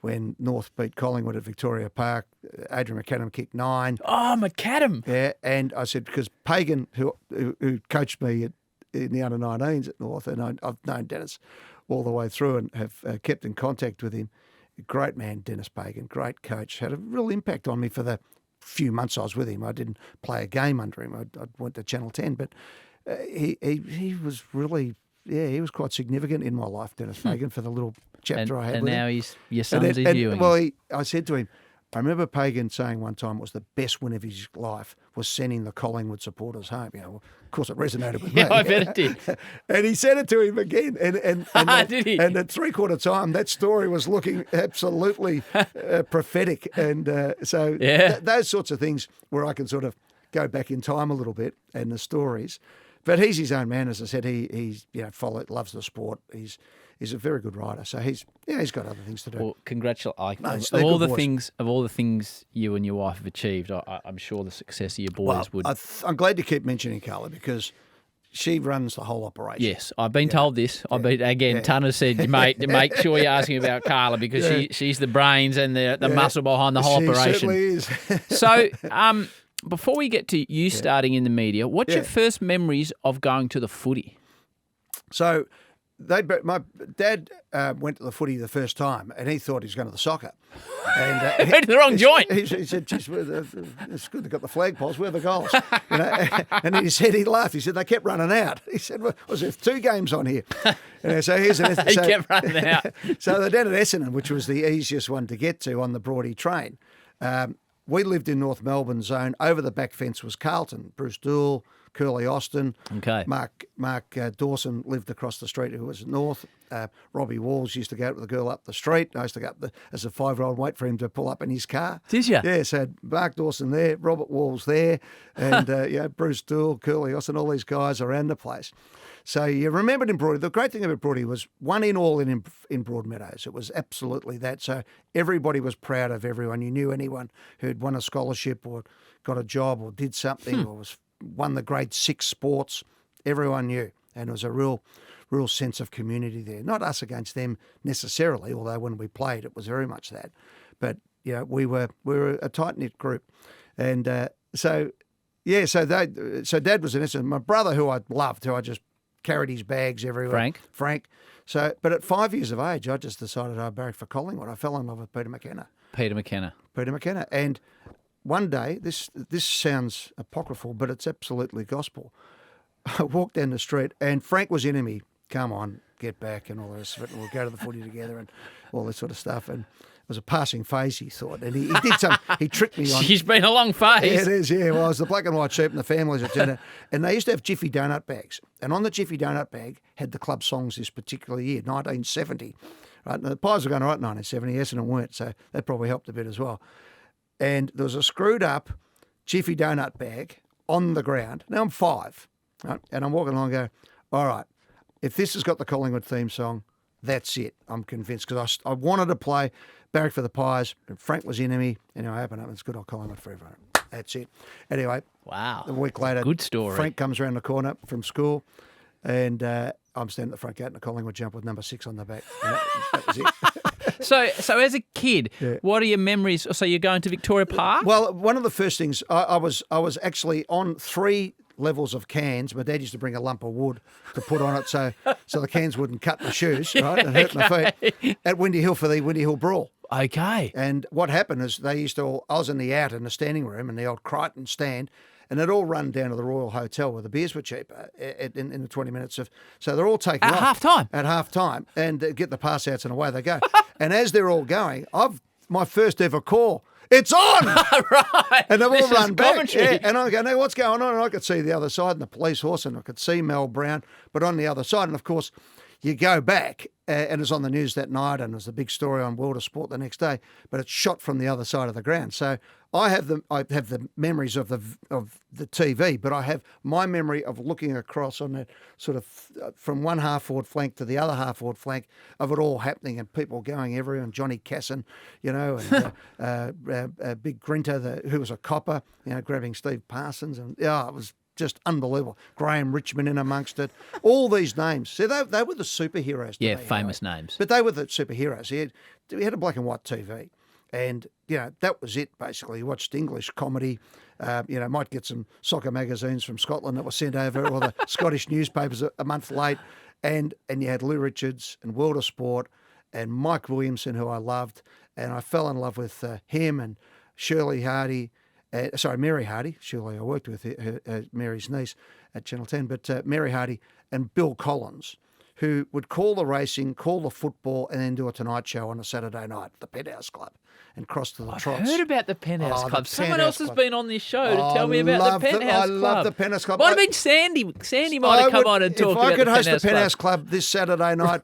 when North beat Collingwood at Victoria Park. Adrian McAdam kicked 9. Oh, McAdam. Yeah, and I said, because Pagan, who coached me in the under-19s at North, and I've known Dennis all the way through and have kept in contact with him. Great man, Dennis Pagan, great coach. Had a real impact on me for the few months I was with him. I didn't play a game under him. I went to Channel 10, but he was really... Yeah, he was quite significant in my life, Dennis Pagan, for the little chapter I had with him. And now your son's viewing. Well, I said to him, I remember Pagan saying one time it was the best win of his life was sending the Collingwood supporters home. Of course, it resonated with me. Yeah, I bet it did. And he said it to him again. And did he? And at 3/4 time, that story was looking absolutely prophetic. And those sorts of things where I can sort of go back in time a little bit and the stories. But he's his own man, as I said. He's loves the sport. He's a very good rider. So he's got other things to do. Well, congratulations. Of all the things you and your wife have achieved, I'm sure the success of your boys would. I'm glad you keep mentioning Carla, because she runs the whole operation. Yes, I've been told this. Tanner said, mate, make sure you're asking about Carla, because she's the brains and the muscle behind the whole operation. She certainly is. So, before we get to you starting in the media, what's your first memories of going to the footy? So, my dad went to the footy the first time, and he thought he was going to the soccer. And He went to the wrong joint. He said, "Geez, it's good they got the flagpoles. Where are the goals?" And he said he laughed. He said they kept running out. He said, "Well, was there 2 games on here?" So here's an He kept running out. So the dad at Essendon, which was the easiest one to get to on the Broadie train. We lived in North Melbourne zone. Over the back fence was Carlton, Bruce Dool, Curly Austin. Okay. Mark Dawson lived across the street, who was north. Robbie Walls used to go out with the girl up the street. I used to go up as a 5-year-old, wait for him to pull up in his car. Did you? Yeah, so Mark Dawson there, Robert Walls there, and Bruce Dool, Curly Austin, all these guys around the place. So you remembered in Broadie. The great thing about Broadie was one in all in Broadmeadows. It was absolutely that. So everybody was proud of everyone. You knew anyone who'd won a scholarship or got a job or did something or won the grade 6 sports. Everyone knew, and it was a real sense of community there. Not us against them necessarily, although when we played, it was very much that. But we were a tight knit group, and so Dad was in it. My brother, who I loved, who I just carried his bags everywhere. Frank. So, but at 5 years of age, I just decided I'd barrack for Collingwood. I fell in love with Peter McKenna. And one day, this sounds apocryphal, but it's absolutely gospel. I walked down the street, and Frank was into me. Come on, get back, and all the rest of it, and we'll go to the footy together, and all this sort of stuff. And it was a passing phase, he thought, and he did some. He tricked me on. She's been a long phase. Yeah, it is. Yeah, well, I was the black and white sheep, and the families at dinner, and they used to have Jiffy donut bags, and on the Jiffy donut bag had the club songs this particular year, 1970. Right, and the Pies were going to write 1970, Essendon weren't, so that probably helped a bit as well. And there was a screwed up Jiffy donut bag on the ground. Now I'm 5, right, and I'm walking along, and go, all right, if this has got the Collingwood theme song, that's it. I'm convinced, because I wanted to play barrack for the Pies, and Frank was into me. Anyway, I opened up, and it's good old Collingwood for everyone. That's it. Anyway, wow. A week later, Good story. Frank comes around the corner from school, and I'm standing at the front gate in a Collingwood jumper with number 6 on the back. And that was it. So as a kid, what are your memories? So you're going to Victoria Park? Well, one of the first things, I was actually on 3 levels of cans. My dad used to bring a lump of wood to put on it so the cans wouldn't cut my shoes, right, and hurt my feet, at Windy Hill for the Windy Hill Brawl. Okay. And what happened is I was in the out in the standing room in the old Crichton stand, and they'd all run down to the Royal Hotel where the beers were cheaper in the 20 minutes of. So they're all taking off. At half time. And get the pass outs and away they go. And as they're all going, my first ever call. It's on! Right. And they've all run back. Yeah. And I go, no, what's going on? And I could see the other side and the police horse, and I could see Mel Brown, but on the other side. And of course, you go back, and it's on the news that night, and it was a big story on World of Sport the next day, but it's shot from the other side of the ground. So I have the memories of the TV, but I have my memory of looking across on that sort of from one half-forward flank to the other half-forward flank of it all happening and people going everywhere, and Johnny Casson, and Big Grinter, who was a copper, grabbing Steve Parsons, and it was just unbelievable. Graham Richmond in amongst it. All these names. See, they were the superheroes. Yeah, famous names. But they were the superheroes. We had a black and white TV. And, that was it, basically. You watched English comedy. Might get some soccer magazines from Scotland that were sent over, or the Scottish newspapers a month late. And you had Lou Richards and World of Sport and Mike Williamson, who I loved. And I fell in love with him and Shirley Hardy. Mary Hardy. Surely I worked with her, Mary's niece at Channel 10, but Mary Hardy and Bill Collins, who would call the racing, call the football, and then do a Tonight Show on a Saturday night at the Penthouse Club and cross to the Trots. I've heard about the Penthouse Club. Someone else has Club. been on this show to tell me about the Penthouse Club. I love the Penthouse Club. Might have been Sandy. Sandy might have come on and talked about the Penthouse Club. If I could host the Penthouse Club this Saturday night,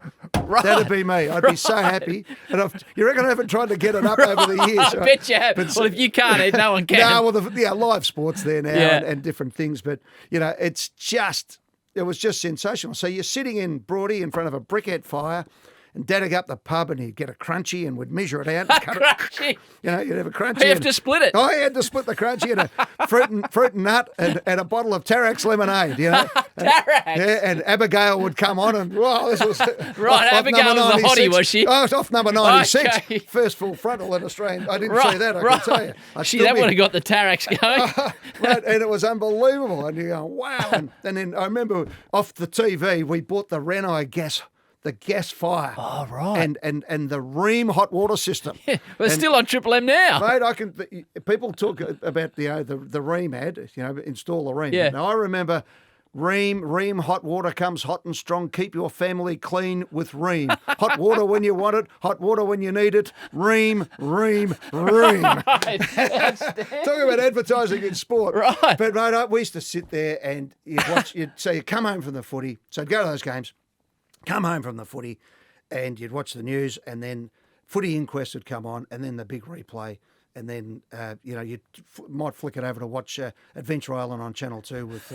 that'd be me. I'd be so happy. And you reckon I haven't tried to get it up over the years? I bet you have. Well, if you can't, no one can. No, well, live sports there now and different things. But, it was just sensational. So you're sitting in Broadie in front of a briquette fire, and Dad would go up the pub and he'd get a crunchy and would measure it out. And cut crunchy. You'd have a crunchy. You have to split it. I had to split the crunchy and a fruit and nut and a bottle of Tarax lemonade. Tarax. And Abigail would come on and this was right. Abigail was the hottie, was she? Oh, it's off number 96. Okay. First full frontal in Australia. I didn't see that. I can tell you. That would have got the Tarax going. Right, and it was unbelievable. And you go, wow. And then I remember off the TV, we bought the Renai gas the gas fire. Oh, right. And the Ream hot water system. Yeah, we're still on Triple M now. Mate, people talk about the Ream ad, install the Ream. Yeah. Now, I remember Ream hot water comes hot and strong. Keep your family clean with Ream. Hot water when you want it, hot water when you need it. Ream. Right. Talking about advertising in sport. Right. But, mate, we used to sit there and you'd come home from the footy. So I'd go to those games, come home from the footy, and you'd watch the news, and then Footy Inquest would come on, and then the big replay. And then, you might flick it over to watch Adventure Island on Channel 2 with,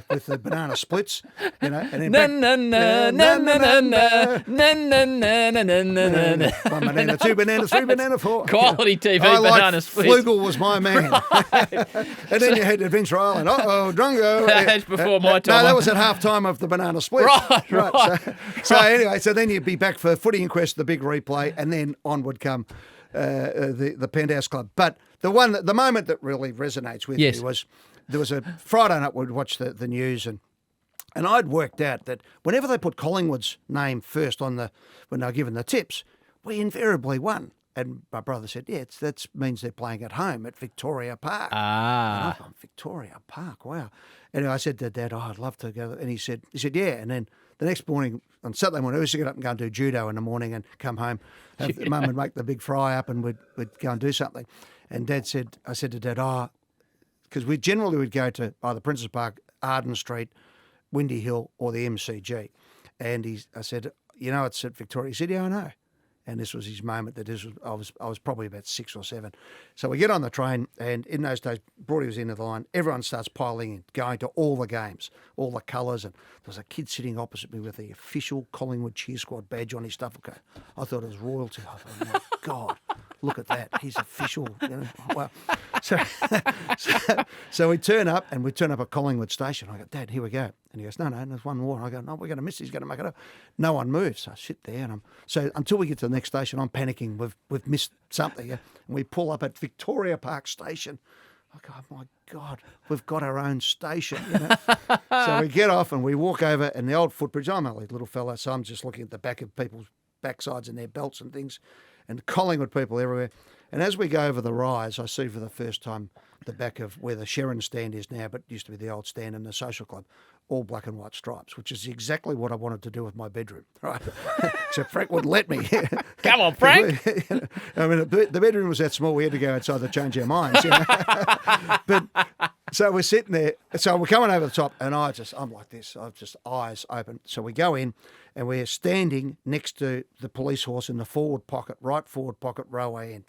with the banana splits, and then one banana, two banana, three banana, four. Quality TV banana splits. Flugel was my man. And then you had Adventure Island. Drongo. That's before my time. No, that was at half time of the banana splits. Right. So anyway, so then you'd be back for Footy Inquest, the big replay, and then on would come the Penthouse Club. But the moment that really resonates with me was there was a Friday night we'd watch the news, and I'd worked out that whenever they put Collingwood's name first when they were given the tips, we invariably won. And my brother said, that means they're playing at home at Victoria Park. And I thought, Victoria Park, wow. Anyway, I said to Dad, I'd love to go. And he said, yeah. And then the next morning, on Saturday morning, we used to get up and go and do judo in the morning and come home. Mum would make the big fry up and we'd go and do something. And I said to Dad, because we generally would go to either Princess Park, Arden Street, Windy Hill, or the MCG. And I said, it's at Victoria. He said, yeah, I know. And this was his moment. I was probably about 6 or 7. So we get on the train, and in those days, Broadie was into the line. Everyone starts piling in, going to all the games, all the colours. And there was a kid sitting opposite me with the official Collingwood cheer squad badge on his stuff. Okay, I thought it was royalty. I thought, my God, look at that. He's official. Wow. So we turn up, at Collingwood Station. I go, Dad, here we go. And he goes, no, there's one more. And I go, no, we're going to miss. He's going to make it up. No one moves. So I sit there, so until we get to the next station, I'm panicking. We've missed something. And we pull up at Victoria Park Station. I go, oh my God, we've got our own station. So we get off and we walk over, and the old footbridge. I'm only a little fella, so I'm just looking at the back of people's backsides and their belts and things, and Collingwood people everywhere. And as we go over the rise, I see for the first time the back of where the Sharon stand is now, but used to be the old stand in the social club, all black and white stripes, which is exactly what I wanted to do with my bedroom, right? Except Frank wouldn't let me. Come on, Frank. I mean, the bedroom was that small, we had to go outside to change our minds. But so we're sitting there, so we're coming over the top, and I'm like this, I've just eyes open. So we go in, and we're standing next to the police horse in the right forward pocket, row A in.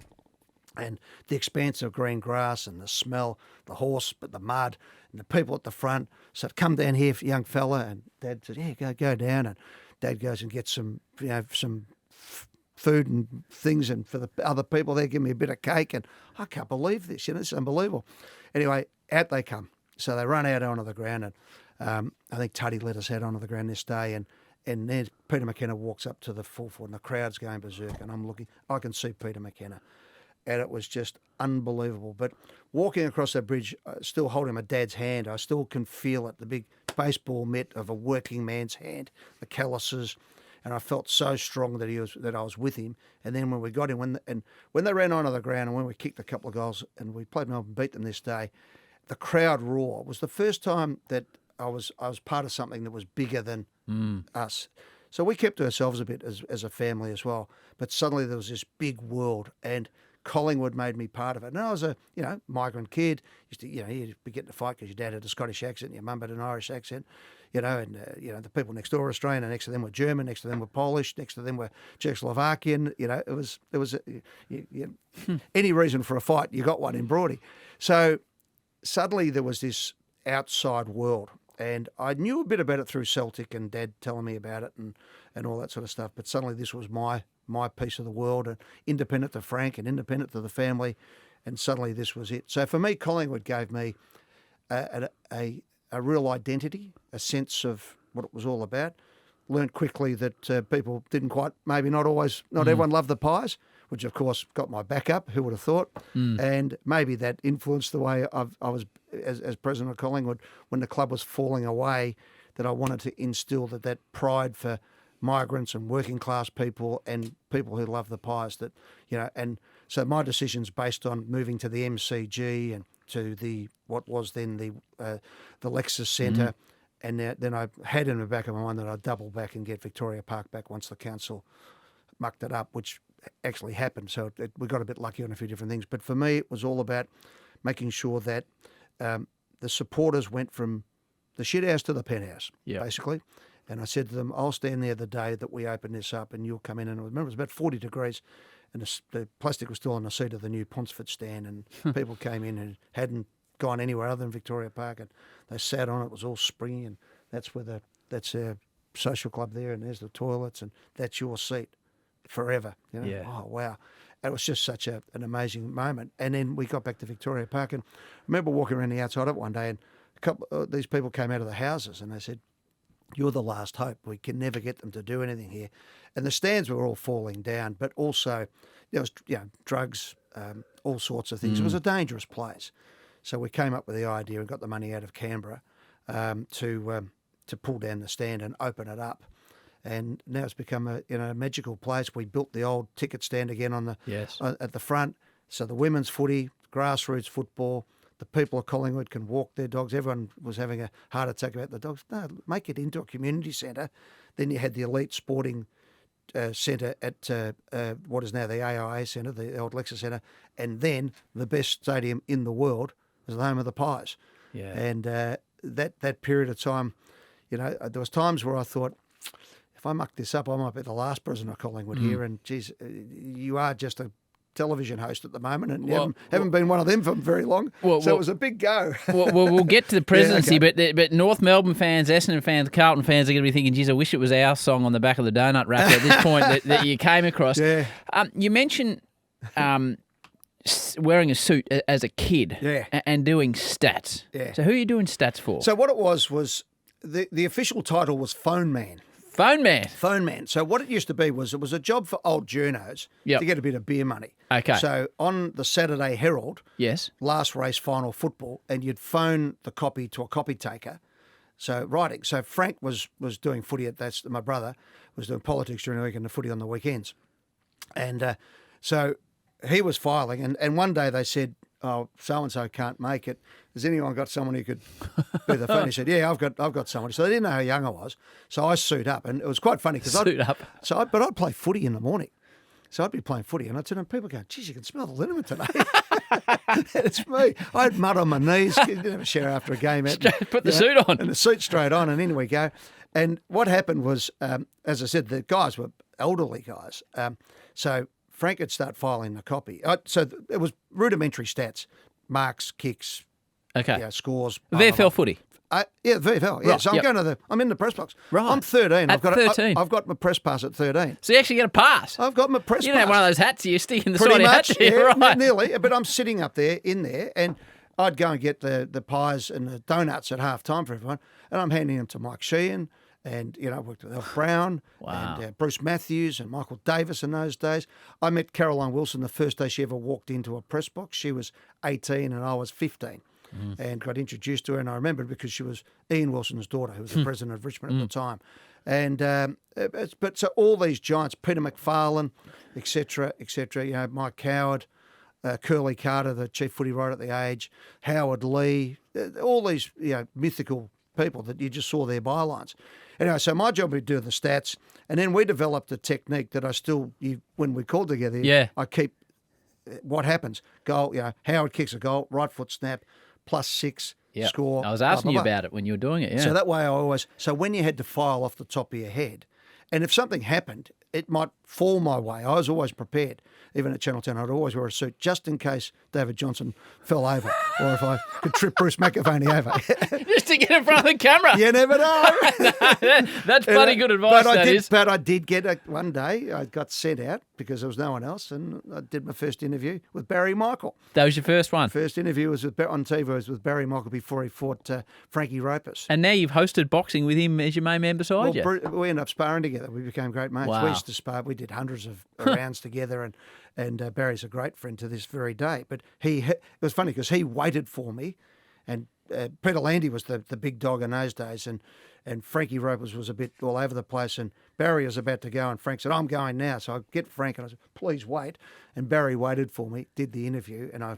And the expanse of green grass and the smell, the horse, but the mud, and the people at the front. So come down here, young fella, and Dad said, yeah, go down. And Dad goes and gets some food and things, and for the other people, they give me a bit of cake, and I can't believe this. It's unbelievable. Anyway, out they come. So they run out onto the ground, and I think Tuddy let us out onto the ground this day, and then Peter McKenna walks up to the full forward, and the crowd's going berserk, and I'm looking, I can see Peter McKenna. And it was just unbelievable. But walking across that bridge, still holding my dad's hand, I still can feel it, the big baseball mitt of a working man's hand, the calluses, and I felt so strong that I was with him. And then when we got him, when they ran onto the ground and when we kicked a couple of goals and we played Melbourne, beat them this day, the crowd roar was the first time that I was part of something that was bigger than us. So we kept to ourselves a bit as a family as well. But suddenly there was this big world, and Collingwood made me part of it. And I was a, migrant kid. You'd be getting a fight because your dad had a Scottish accent, your mum had an Irish accent, and the people next door were Australian, and next to them were German, next to them were Polish, next to them were Czechoslovakian. It was any reason for a fight, you got one in Broadie. So suddenly there was this outside world, and I knew a bit about it through Celtic and Dad telling me about it and all that sort of stuff. But suddenly this was my piece of the world, and independent to Frank and independent to the family, and suddenly this was it. So for me, Collingwood gave me a real identity, a sense of what it was all about. Learned quickly that people didn't quite, maybe not everyone loved the Pies, which of course got my back up, who would have thought, and maybe that influenced the way I was as president of Collingwood when the club was falling away, that I wanted to instill that pride for migrants and working class people and people who love the pies that, and so my decision's based on moving to the MCG and to what was then the Lexus Centre. And then I had in the back of my mind that I'd double back and get Victoria Park back once the council mucked it up, which actually happened. So we got a bit lucky on a few different things. But for me, it was all about making sure that the supporters went from the shit house to the penthouse, basically. And I said to them, I'll stand there the day that we open this up and you'll come in. And I remember it was about 40 degrees and the plastic was still on the seat of the new Ponsford stand and people came in and hadn't gone anywhere other than Victoria Park and they sat on it. It was all springy and that's our social club there and there's the toilets and that's your seat forever. Yeah. Oh, wow. It was just such an amazing moment. And then we got back to Victoria Park and I remember walking around the outside of it one day and a couple of these people came out of the houses and they said, you're the last hope. We can never get them to do anything here. And the stands were all falling down, but also there was drugs, all sorts of things. It was a dangerous place. So we came up with the idea and got the money out of Canberra to pull down the stand and open it up. And now it's become a magical place. We built the old ticket stand again at the front. So the women's footy, grassroots football, the people of Collingwood can walk their dogs. Everyone was having a heart attack about the dogs. No, make it into a community centre. Then you had the elite sporting centre at what is now the AIA Centre, the old Lexus Centre, and then the best stadium in the world was the home of the Pies. Yeah. And that period of time, there was times where I thought, if I muck this up, I might be the last president of Collingwood here. And geez, you are just a television host at the moment, and you haven't been one of them for very long. So it was a big go. We'll get to the presidency, but North Melbourne fans, Essendon fans, Carlton fans are going to be thinking, geez, I wish it was our song on the back of the donut wrapper at this point that you came across. Yeah. You mentioned wearing a suit as a kid and doing stats. Yeah. So who are you doing stats for? So what it was the official title was phone man. Phone man. Phone man. So what it used to be was it was a job for old journos to get a bit of beer money. Okay. So on the Saturday Herald, last race final football, and you'd phone the copy to a copy taker. So writing. So Frank was doing footy. That's my brother was doing politics during the week and the footy on the weekends, and so he was filing. And one day they said, oh, so-and-so can't make it. Has anyone got someone who could be the phone? He said, yeah, I've got somebody. So they didn't know how young I was. So I suit up, and it was quite funny because I'd play footy in the morning. So I'd be playing footy, and I'd turn and people go, geez, you can smell the liniment today. It's me. I had mud on my knees. Didn't have a shower after a game. Put the suit on. And the suit straight on, and in we go. And what happened was, as I said, the guys were elderly guys. So Frank would start filing the copy. So it was rudimentary stats, marks, kicks, scores. VFL footy. VFL. Yeah, right, so I'm in the press box. Right. I'm 13. At 13. I've got my press pass at 13. So you actually get a pass. I've got my press pass. You don't have one of those hats you stick in the Pretty side much, of your hat. Right. Nearly. But I'm sitting up there, and I'd go and get the pies and the donuts at half time for everyone, and I'm handing them to Mike Sheehan. And, I worked with Elf Brown and Bruce Matthews and Michael Davis in those days. I met Caroline Wilson the first day she ever walked into a press box. She was 18 and I was 15 and got introduced to her. And I remembered because she was Ian Wilson's daughter, who was the president of Richmond at the time. And but so all these giants, Peter McFarlane, et cetera, Mike Howard, Curly Carter, the chief footy writer at the Age, Howard Lee, all these mythical people that you just saw their bylines. Anyway, so my job would do the stats, and then we developed a technique that I still, when we called together, I keep what happens. Goal, Howard kicks a goal, right foot snap, +6, score. I was asking you about it when you were doing it, So that way so when you had to file off the top of your head, and if something happened, it might fall my way. I was always prepared. Even at Channel 10, I'd always wear a suit just in case David Johnson fell over or if I could trip Bruce Mcavaney over. Just to get in front of the camera. You never know. That's bloody good advice, But I did get one day, I got sent out because there was no one else, and I did my first interview with Barry Michael. That was your first one? First interview was on TV was with Barry Michael before he fought Frankie Ropus. And now you've hosted boxing with him as your main man beside you. We ended up sparring together. We became great mates. Wow. We used to spar. We did hundreds of rounds together, and Barry's a great friend to this very day. But it was funny because he waited for me, and Peter Landy was the big dog in those days, and Frankie Ropers was a bit all over the place, and Barry was about to go, and Frank said, I'm going now. So I get Frank, and I said, please wait. And Barry waited for me, did the interview, and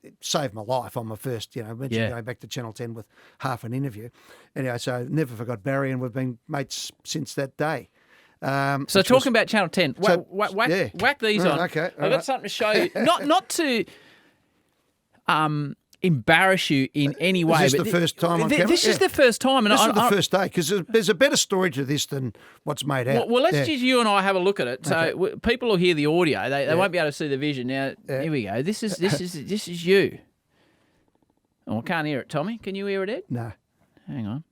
it saved my life on my first, mentioned going back to Channel 10 with half an interview. Anyway, so I never forgot Barry, and we've been mates since that day. So talking about Channel 10, whack these on. Okay, I've got something to show you. Not to embarrass you in any way. Is this the first time on camera? This is the first time. And this is the first day, because there's a better story to this than what's made out. Well, let's just you and I have a look at it. So people will hear the audio. They won't be able to see the vision. Now, here we go. This is you. Oh, I can't hear it, Tommy. Can you hear it, Ed? No. Hang on.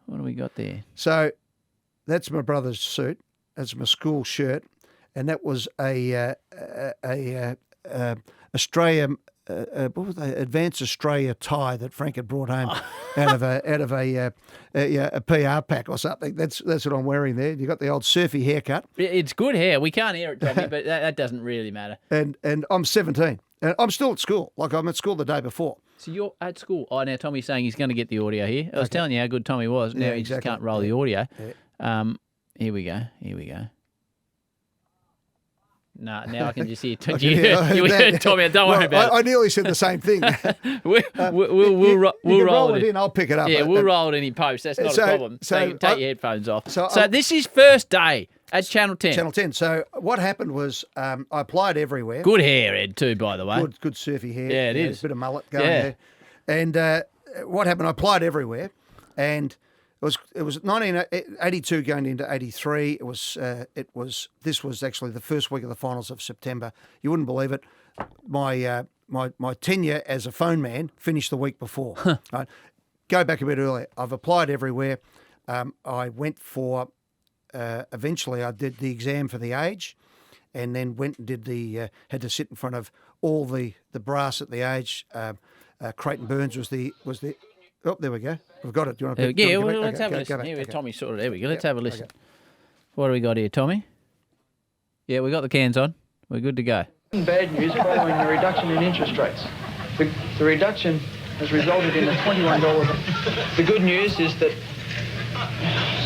What do we got there? So that's my brother's suit. That's my school shirt, and that was a Australia. What was that? Advanced Australia tie that Frank had brought home out of a PR pack or something. That's what I'm wearing there. You got the old surfy haircut. It's good hair. We can't hear it, Tommy, but that doesn't really matter. And I'm 17, and I'm still at school. Like, I'm at school the day before. So you're at school. Oh, now Tommy's saying he's going to get the audio here. I was telling you how good Tommy was. Now he just can't roll the audio. Yeah. Here we go. No, now I can just hear. You heard Tommy. Don't worry about it. I nearly said the same thing. We'll roll it in. I'll pick it up. Yeah, we'll roll it in post. That's not a problem. Take your headphones off. So this is first day at Channel 10. Channel 10. So what happened was I applied everywhere. Good hair, Ed, too, by the way. Good surfy hair. Yeah, it is. A bit of mullet going there. And what happened? I applied everywhere, and it was 1982 going into 83. This was actually the first week of the finals of September. You wouldn't believe it. My tenure as a phone man finished the week before. Right? Go back a bit earlier. I've applied everywhere. I went for. Eventually, I did the exam for the age, and then went and did had to sit in front of all the brass at the age. Creighton Burns was the. Oh, there we go. We've got it. Do you want to? Let's have a listen. Here, Tommy sorted. There we go. Let's have a listen. Okay. What do we got here, Tommy? Yeah, we got the cans on. We're good to go. Bad news following the reduction in interest rates. The reduction has resulted in a $21. The good news is that.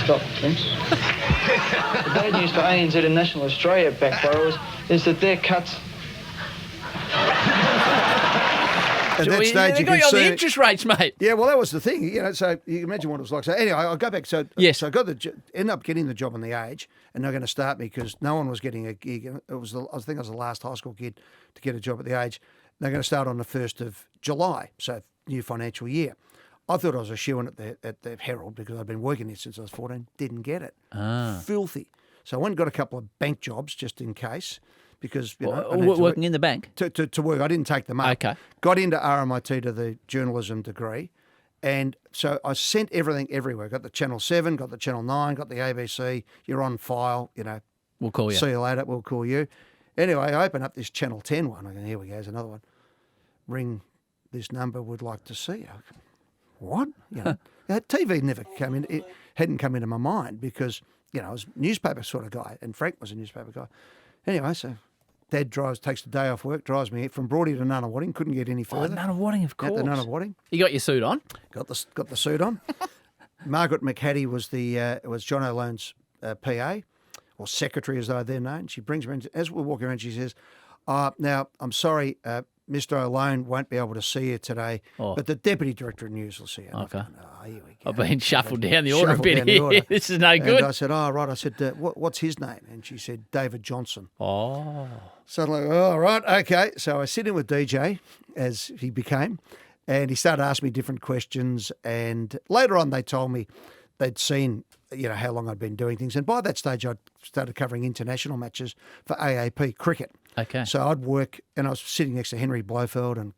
Stop, thanks. The bad news for ANZ and National Australia back borrowers is that their cuts. At that stage, you got the interest rates, mate. Yeah, well, that was the thing, So you can imagine what it was like. So anyway, I'll go back. So yes, so I ended up getting the job on the age, and they're going to start me because no one was getting a gig. I think I was the last high school kid to get a job at the age. They're going to start on the 1st of July, so new financial year. I thought I was a shoo-in at the Herald because I'd been working there since I was 14. Didn't get it. Filthy. So I went and got a couple of bank jobs just in case. Because working in the bank to work, I didn't take them up. Okay, got into RMIT to the journalism degree, and so I sent everything everywhere. Got the Channel 7, got the Channel 9, got the ABC. You're on file, We'll call you. See you later. We'll call you. Anyway, I open up this Channel 10 one. I go, here we go. There's another one. Ring this number. Would like to see you. What? TV never came in. It hadn't come into my mind because I was a newspaper sort of guy, and Frank was a newspaper guy. Anyway, so. Dad takes the day off work, drives me from Broadie to Nunawading. Couldn't get any further. Nunawading, of course. At the Nunawading. You got your suit on? Got the suit on. Margaret McHattie was was John O'Loan's PA, or secretary as they're known. She brings me in. As we're walking around, she says, now, I'm sorry, Mr. O'Loan won't be able to see you today, but the Deputy Director of News will see you. Okay. Here we go. I've been shuffled down the order a bit here. This is no good. And I said, right. I said, what's his name? And she said, David Johnson. Oh. So I'm like, right, okay. So I sit in with DJ, as he became, and he started asking me different questions. And later on, they told me they'd seen, how long I'd been doing things. And by that stage, I'd started covering international matches for AAP cricket. Okay. So I'd work, and I was sitting next to Henry Blofeld and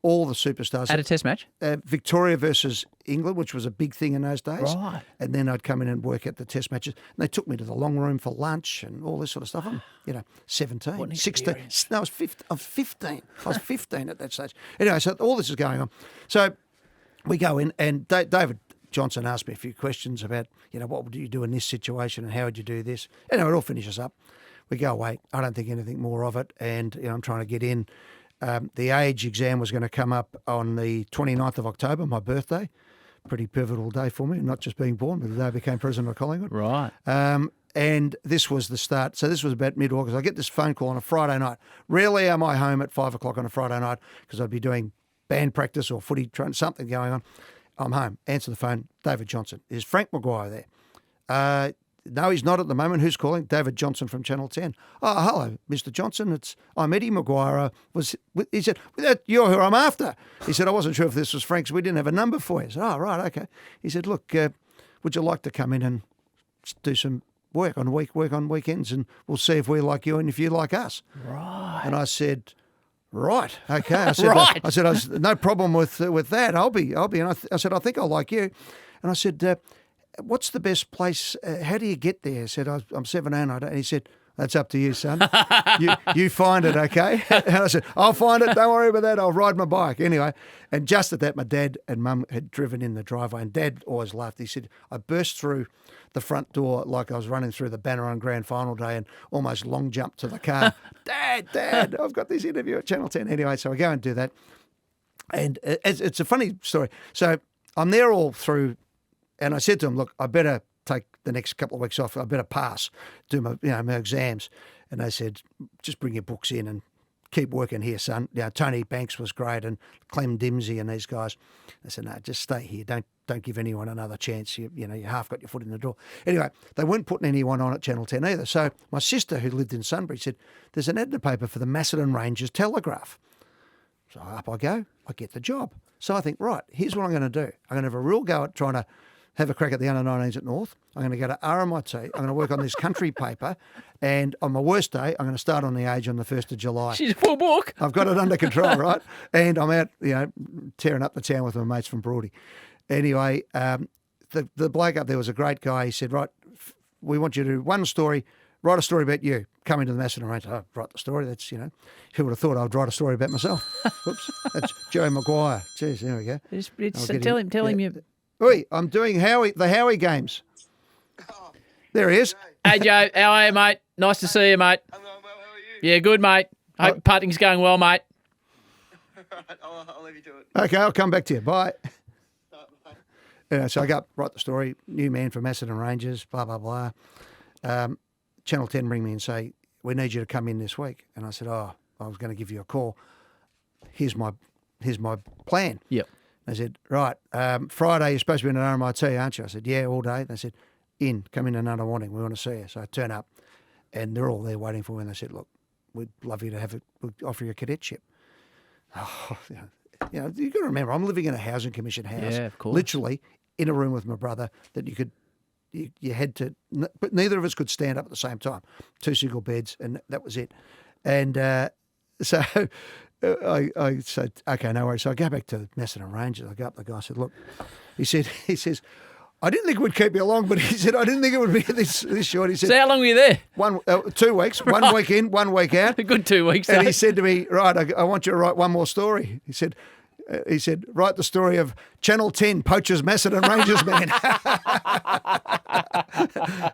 all the superstars. At a test match? Victoria versus England, which was a big thing in those days. Right. And then I'd come in and work at the test matches. And they took me to the long room for lunch and all this sort of stuff. I'm, 17, what 16. No, I was 15. I was 15 at that stage. Anyway, so all this is going on. So we go in, and David Johnson asked me a few questions about, what would you do in this situation and how would you do this? Anyway, it all finishes up. We go away. I don't think anything more of it. And, I'm trying to get in. The age exam was going to come up on the 29th of October, my birthday. Pretty pivotal day for me, not just being born, but the day I became president of Collingwood. Right. And this was the start. So this was about mid-August. I get this phone call on a Friday night. Rarely am I home at 5 o'clock on a Friday night because I'd be doing band practice or footy, something going on. I'm home. Answer the phone. David Johnson. Is Frank Maguire there? No, he's not at the moment. Who's calling? David Johnson from Channel 10. Oh, hello, Mr. Johnson. I'm Eddie Maguire. He said, you're who I'm after. He said, I wasn't sure if this was Frank's. We didn't have a number for you. I said, oh, right, okay. He said, look, would you like to come in and do some work on weekends, and we'll see if we like you and if you like us. Right. And I said, right, okay. I said, Right. I said, no problem with that. I'll be. And I said, I think I'll like you. And I said, what's the best place? How do you get there? I said, I'm 17. And he said, that's up to you, son. you find it, okay? And I said, I'll find it. Don't worry about that. I'll ride my bike. Anyway, and just at that, my dad and mum had driven in the driveway, and Dad always laughed. He said, I burst through the front door like I was running through the banner on grand final day and almost long jumped to the car. Dad, I've got this interview at Channel 10. Anyway, so I go and do that. And it's a funny story. So I'm there all through, and I said to him, look, I better take the next couple of weeks off. I better pass, do my exams. And they said, just bring your books in and keep working here, son. Tony Banks was great, and Clem Dimsey and these guys. They said, no, just stay here. Don't give anyone another chance. You half got your foot in the door. Anyway, they weren't putting anyone on at Channel 10 either. So my sister, who lived in Sunbury, said, there's an ad in the paper for the Macedon Rangers Telegraph. So up I go. I get the job. So I think, right, here's what I'm going to do. I'm going to have a real go at trying to have a crack at the under-19s at North. I'm going to go to RMIT. I'm going to work on this country paper. And on my worst day, I'm going to start on the age on the 1st of July. She's a full book. I've got it under control, right? And I'm out, tearing up the town with my mates from Bridie. Anyway, the bloke up there was a great guy. He said, right, we want you to do one story, write a story about you. Come into the Macedon Range. Oh, write the story. That's, who would have thought I'd write a story about myself? Whoops. That's Joe Maguire. Jeez, there we go. Tell him you... Oi, I'm doing the Howie Games. There he is. Hey, Joe, how are you, mate? Nice to see you, mate. I'm well, how are you? Yeah, good, mate. Hope putting's going well, mate. Right, I'll leave you to it. Okay, I'll come back to you. Bye. Bye. So I go up, write the story, new man from Macedon Rangers, blah, blah, blah. Channel 10 ring me and say, we need you to come in this week. And I said, I was going to give you a call. Here's my plan. Yep. They said, right, Friday you're supposed to be in an RMIT, aren't you? I said, yeah, all day. They said, come in another morning. We want to see you. So I turn up, and they're all there waiting for me. And they said, look, we'd love you to we'd offer you a cadetship. Oh, you've got to remember, I'm living in a housing commission house. Yeah, of course. Literally in a room with my brother that you had to, but neither of us could stand up at the same time. 2 single beds, and that was it. And so I said, okay, no worries. So I go back to the Macedon Rangers. I go up to the guy. I said, look, he says, I didn't think it would keep you long, but he said, I didn't think it would be this short. He said, So how long were you there? 2 weeks, 1 week in, 1 week out. A good 2 weeks. And he said to me, right, I want you to write one more story. He said, write the story of Channel 10 poachers Macedon Rangers man.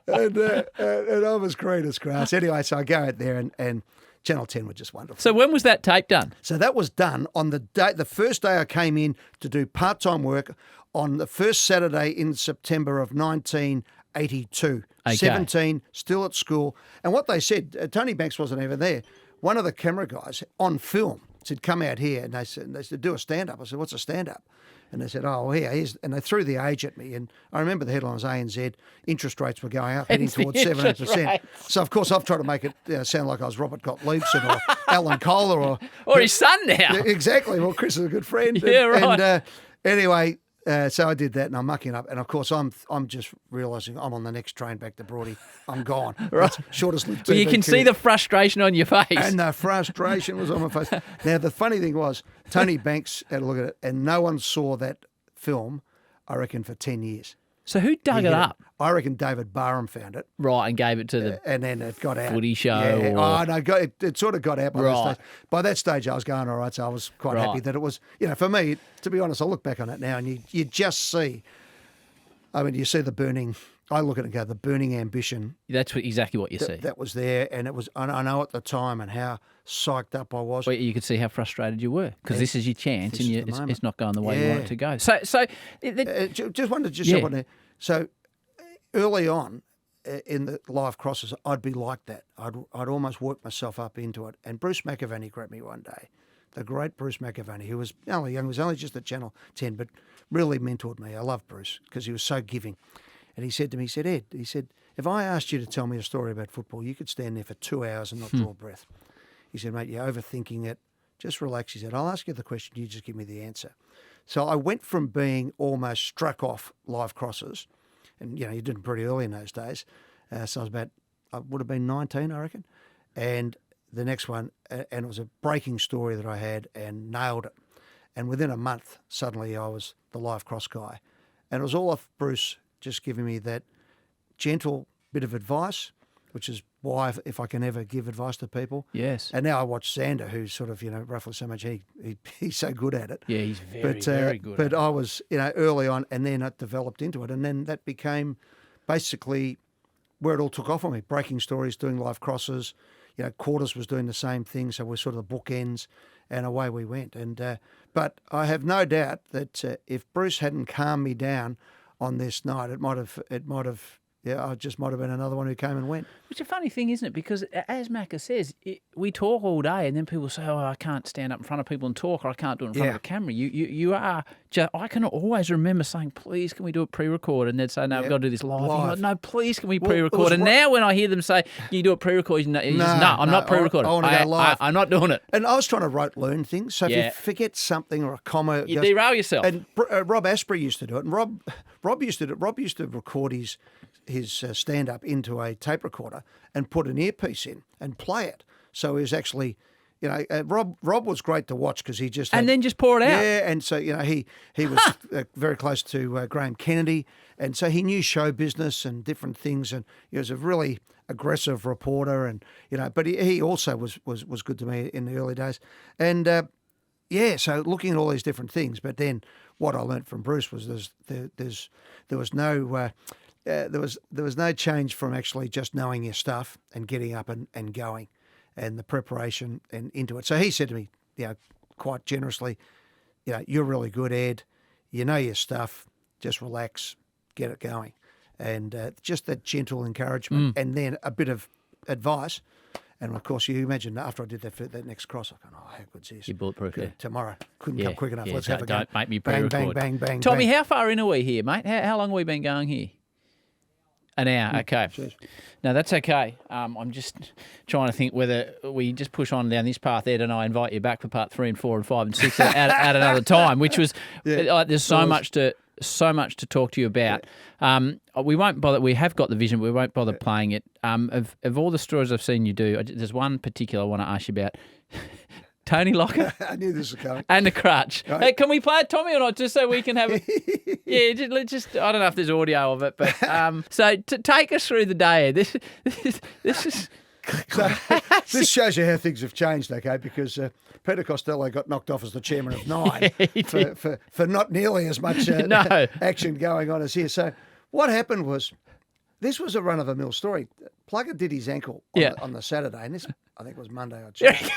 and I was green as grass. Anyway, so I go out there and Channel 10 were just wonderful. So when was that tape done? So that was done on the first day I came in to do part-time work on the first Saturday in September of 1982. Okay. 17, still at school. And what they said, Tony Banks wasn't even there. One of the camera guys on film said, come out here. And they said, do a stand-up. I said, what's a stand-up? And they said, oh, here, here's, and they threw the age at me. And I remember the headline was ANZ, interest rates were going up, heading towards 17%. So, of course, I've tried to make it sound like I was Robert Gottliebson or Alan Kohler Or his son now. Yeah, exactly. Well, Chris is a good friend. Yeah, right. And anyway, so I did that, and I'm mucking up. And, of course, I'm just realising I'm on the next train back to Brodie. I'm gone. Right. Shortest lived Well, you can see the frustration on your face. And the frustration was on my face. Now, the funny thing was, Tony Banks had a look at it, and no one saw that film, I reckon, for 10 years. So who dug it up? I reckon David Barham found it. Right, and gave it to the and then it got out. Footy show. Yeah. Or... Oh, no, it sort of got out by that Right. stage. By that stage, I was going all right, so I was quite happy that it was, for me, to be honest, I look back on it now and you just see, I mean, you see the burning I look at it and go, the burning ambition. That's exactly what you see. That was there, and it was. I know at the time and how psyched up I was. Well, you could see how frustrated you were because this is your chance, and it's not going the way you want it to go. Just wanted to just jump on there. So early on in the live crosses, I'd be like that. I'd almost work myself up into it. And Bruce Mcavaney grabbed me one day, the great Bruce Mcavaney, who was only young, was only just at Channel 10, but really mentored me. I love Bruce because he was so giving. And he said to me, Ed, if I asked you to tell me a story about football, you could stand there for 2 hours and not draw a breath. He said, mate, you're overthinking it. Just relax. He said, I'll ask you the question. You just give me the answer. So I went from being almost struck off live crosses, and, you did them pretty early in those days. So I would have been 19, I reckon. And the next one, and it was a breaking story that I had and nailed it. And within a month, suddenly I was the live cross guy. And it was all off Bruce just giving me that gentle bit of advice, which is why if I can ever give advice to people. Yes. And now I watch Xander, who's sort of, roughly so much, he's so good at it. Yeah, he's very good. But I was, early on, and then I developed into it. And then that became basically where it all took off on me, breaking stories, doing live crosses. Quarters was doing the same thing, so we're sort of the bookends, and away we went. And but I have no doubt that if Bruce hadn't calmed me down on this night, it might have, I just might have been another one who came and went. Which is a funny thing, isn't it? Because as Macca says, we talk all day, and then people say, "Oh, I can't stand up in front of people and talk, or I can't do it in front of a camera." You are. I can always remember saying, "Please, can we do it pre-record?" And they'd say, "No, we've got to do this live." Like, no, please, can we pre-record? And now when I hear them say, "Can you do it pre-record?" No, I'm not pre-recording. I want to go live. I'm not doing it. And I was trying to learn things. So if you forget something or a comma, you derail yourself. And Rob Asprey used to do it, and Rob used to record his stand-up into a tape recorder and put an earpiece in and play it. So he was actually, Rob was great to watch because he just then just pour it out. Yeah, and so he was very close to Graham Kennedy, and so he knew show business and different things, and he was a really aggressive reporter, and but he also was good to me in the early days, and so looking at all these different things, but then what I learnt from Bruce was there was no change from actually just knowing your stuff and getting up and going, and the preparation and into it. So he said to me, quite generously, you're really good, Ed. You know your stuff. Just relax, get it going, and just that gentle encouragement, and then a bit of advice. And of course, you imagine after I did that next cross, I go, "Oh, how good's this? You bulletproof it. Tomorrow couldn't come quick enough. Yeah, Let's have a go. Don't make me bang, pre-record. bang, bang, bang. Tommy, bang. how far in are we here, mate? How long have we been going here? An hour, okay. Cheers. No, that's okay. I'm just trying to think whether we just push on down this path, Ed, and I invite you back for part 3 and 4 and 5 and 6 at another time, which was there's so much to talk to you about. We won't bother. We have got the vision. We won't bother playing it. Of all the stories I've seen you do, there's one particular I want to ask you about. Tony Locker. I knew this was coming. And the crutch. Right. Hey, can we play it, Tommy, or not, just so we can have it? Yeah, just I don't know if there's audio of it, but so take us through the day. This is. So, this shows you how things have changed, okay? Because Peter Costello got knocked off as the chairman of Nine for not nearly as much action going on as here. So what happened was, this was a run-of-the-mill story. Plugger did his ankle on the Saturday, and this, I think it was Monday or Tuesday.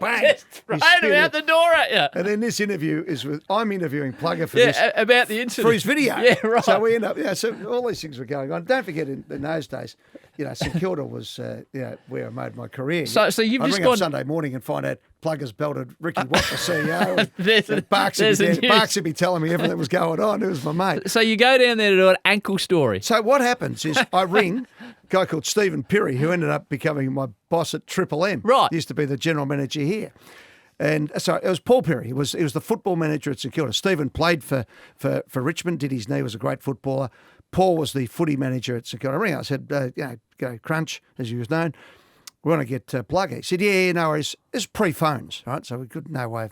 Bang! Just thrown him out the door at you. And then this interview is I'm interviewing Plugger for this. About the incident. For his video. Yeah, right. So we end up, so all these things were going on. Don't forget, in those days, St Kilda was, where I made my career. So you've I'd just ring gone up Sunday morning and find out Plugger's belted Ricky Watt, the CEO. And there's Barks would be telling me everything that was going on. It was my mate. So you go down there to do an ankle story. So what happens is I ring a guy called Stephen Pirry, who ended up becoming my boss at Triple M. Right. He used to be the general manager here. And so it was Paul Pirry. He was the football manager at St Kilda. Stephen played for Richmond, did his knee, was a great footballer. Paul was the footy manager at St Kilda. I rang. I said, go Crunch, as he was known. We want to get Plugger. He said, yeah, no worries. It's pre-phones, right? So we could no way.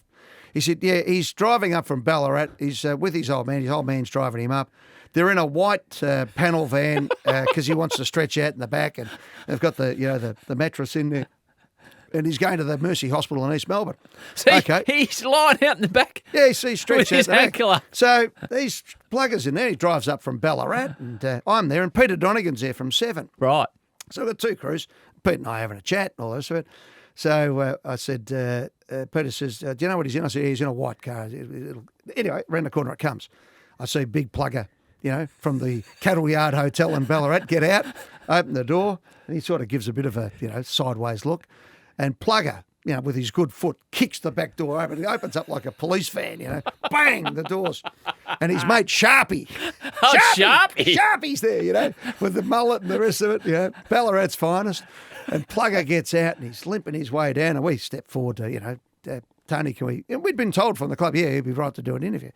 He said, yeah, he's driving up from Ballarat. He's with his old man. His old man's driving him up. They're in a white panel van because he wants to stretch out in the back, and they've got the mattress in there. and he's going to the Mercy Hospital in East Melbourne. See, Okay. he's lying out in the back. Yeah, he's stretched With his out the back. ankle up. So these pluggers in there. He drives up from Ballarat, and I'm there, and Peter Donegan's there from 7. Right. So I've got 2 crews. Pete and I having a chat and all this of it. So I said, Peter says, do you know what he's in? I said, yeah, he's in a white car. Anyway, round the corner it comes. I see big plugger, from the Cattle Yard Hotel in Ballarat, get out, open the door, and he sort of gives a bit of a, sideways look. And plugger, with his good foot, kicks the back door open. He opens up like a police van, bang, the doors. And his mate Sharpie. Oh, Sharpie. Sharpie's there, with the mullet and the rest of it, Ballarat's finest. And plugger gets out and he's limping his way down, and we step forward to, Tony, can we? And we'd been told from the club, yeah, he'd be right to do an interview.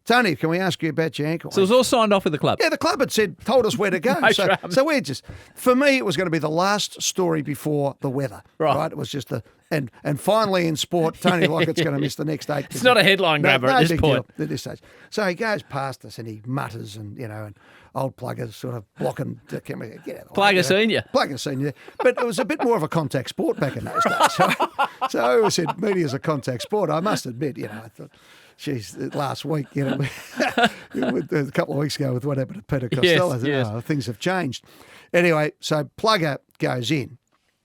Tony, can we ask you about your ankle? So it was all signed off with the club? Yeah, the club had told us where to go. No so drama. we're just, for me, it was going to be the last story before the weather. Right. It was just and finally in sport, Tony Lockett's going to miss the next 8. It's not a headline grabber at this big point. deal at this stage. So he goes past us and he mutters and old Plugger's sort of blocking, get out of the way, Plugger Senior. Plugger Senior. But it was a bit more of a contact sport back in those days. So I always said media's a contact sport. I must admit, I thought, geez, last week, a couple of weeks ago with what happened to Peter Costello, I said, yes. Things have changed. Anyway, so Plugger goes in,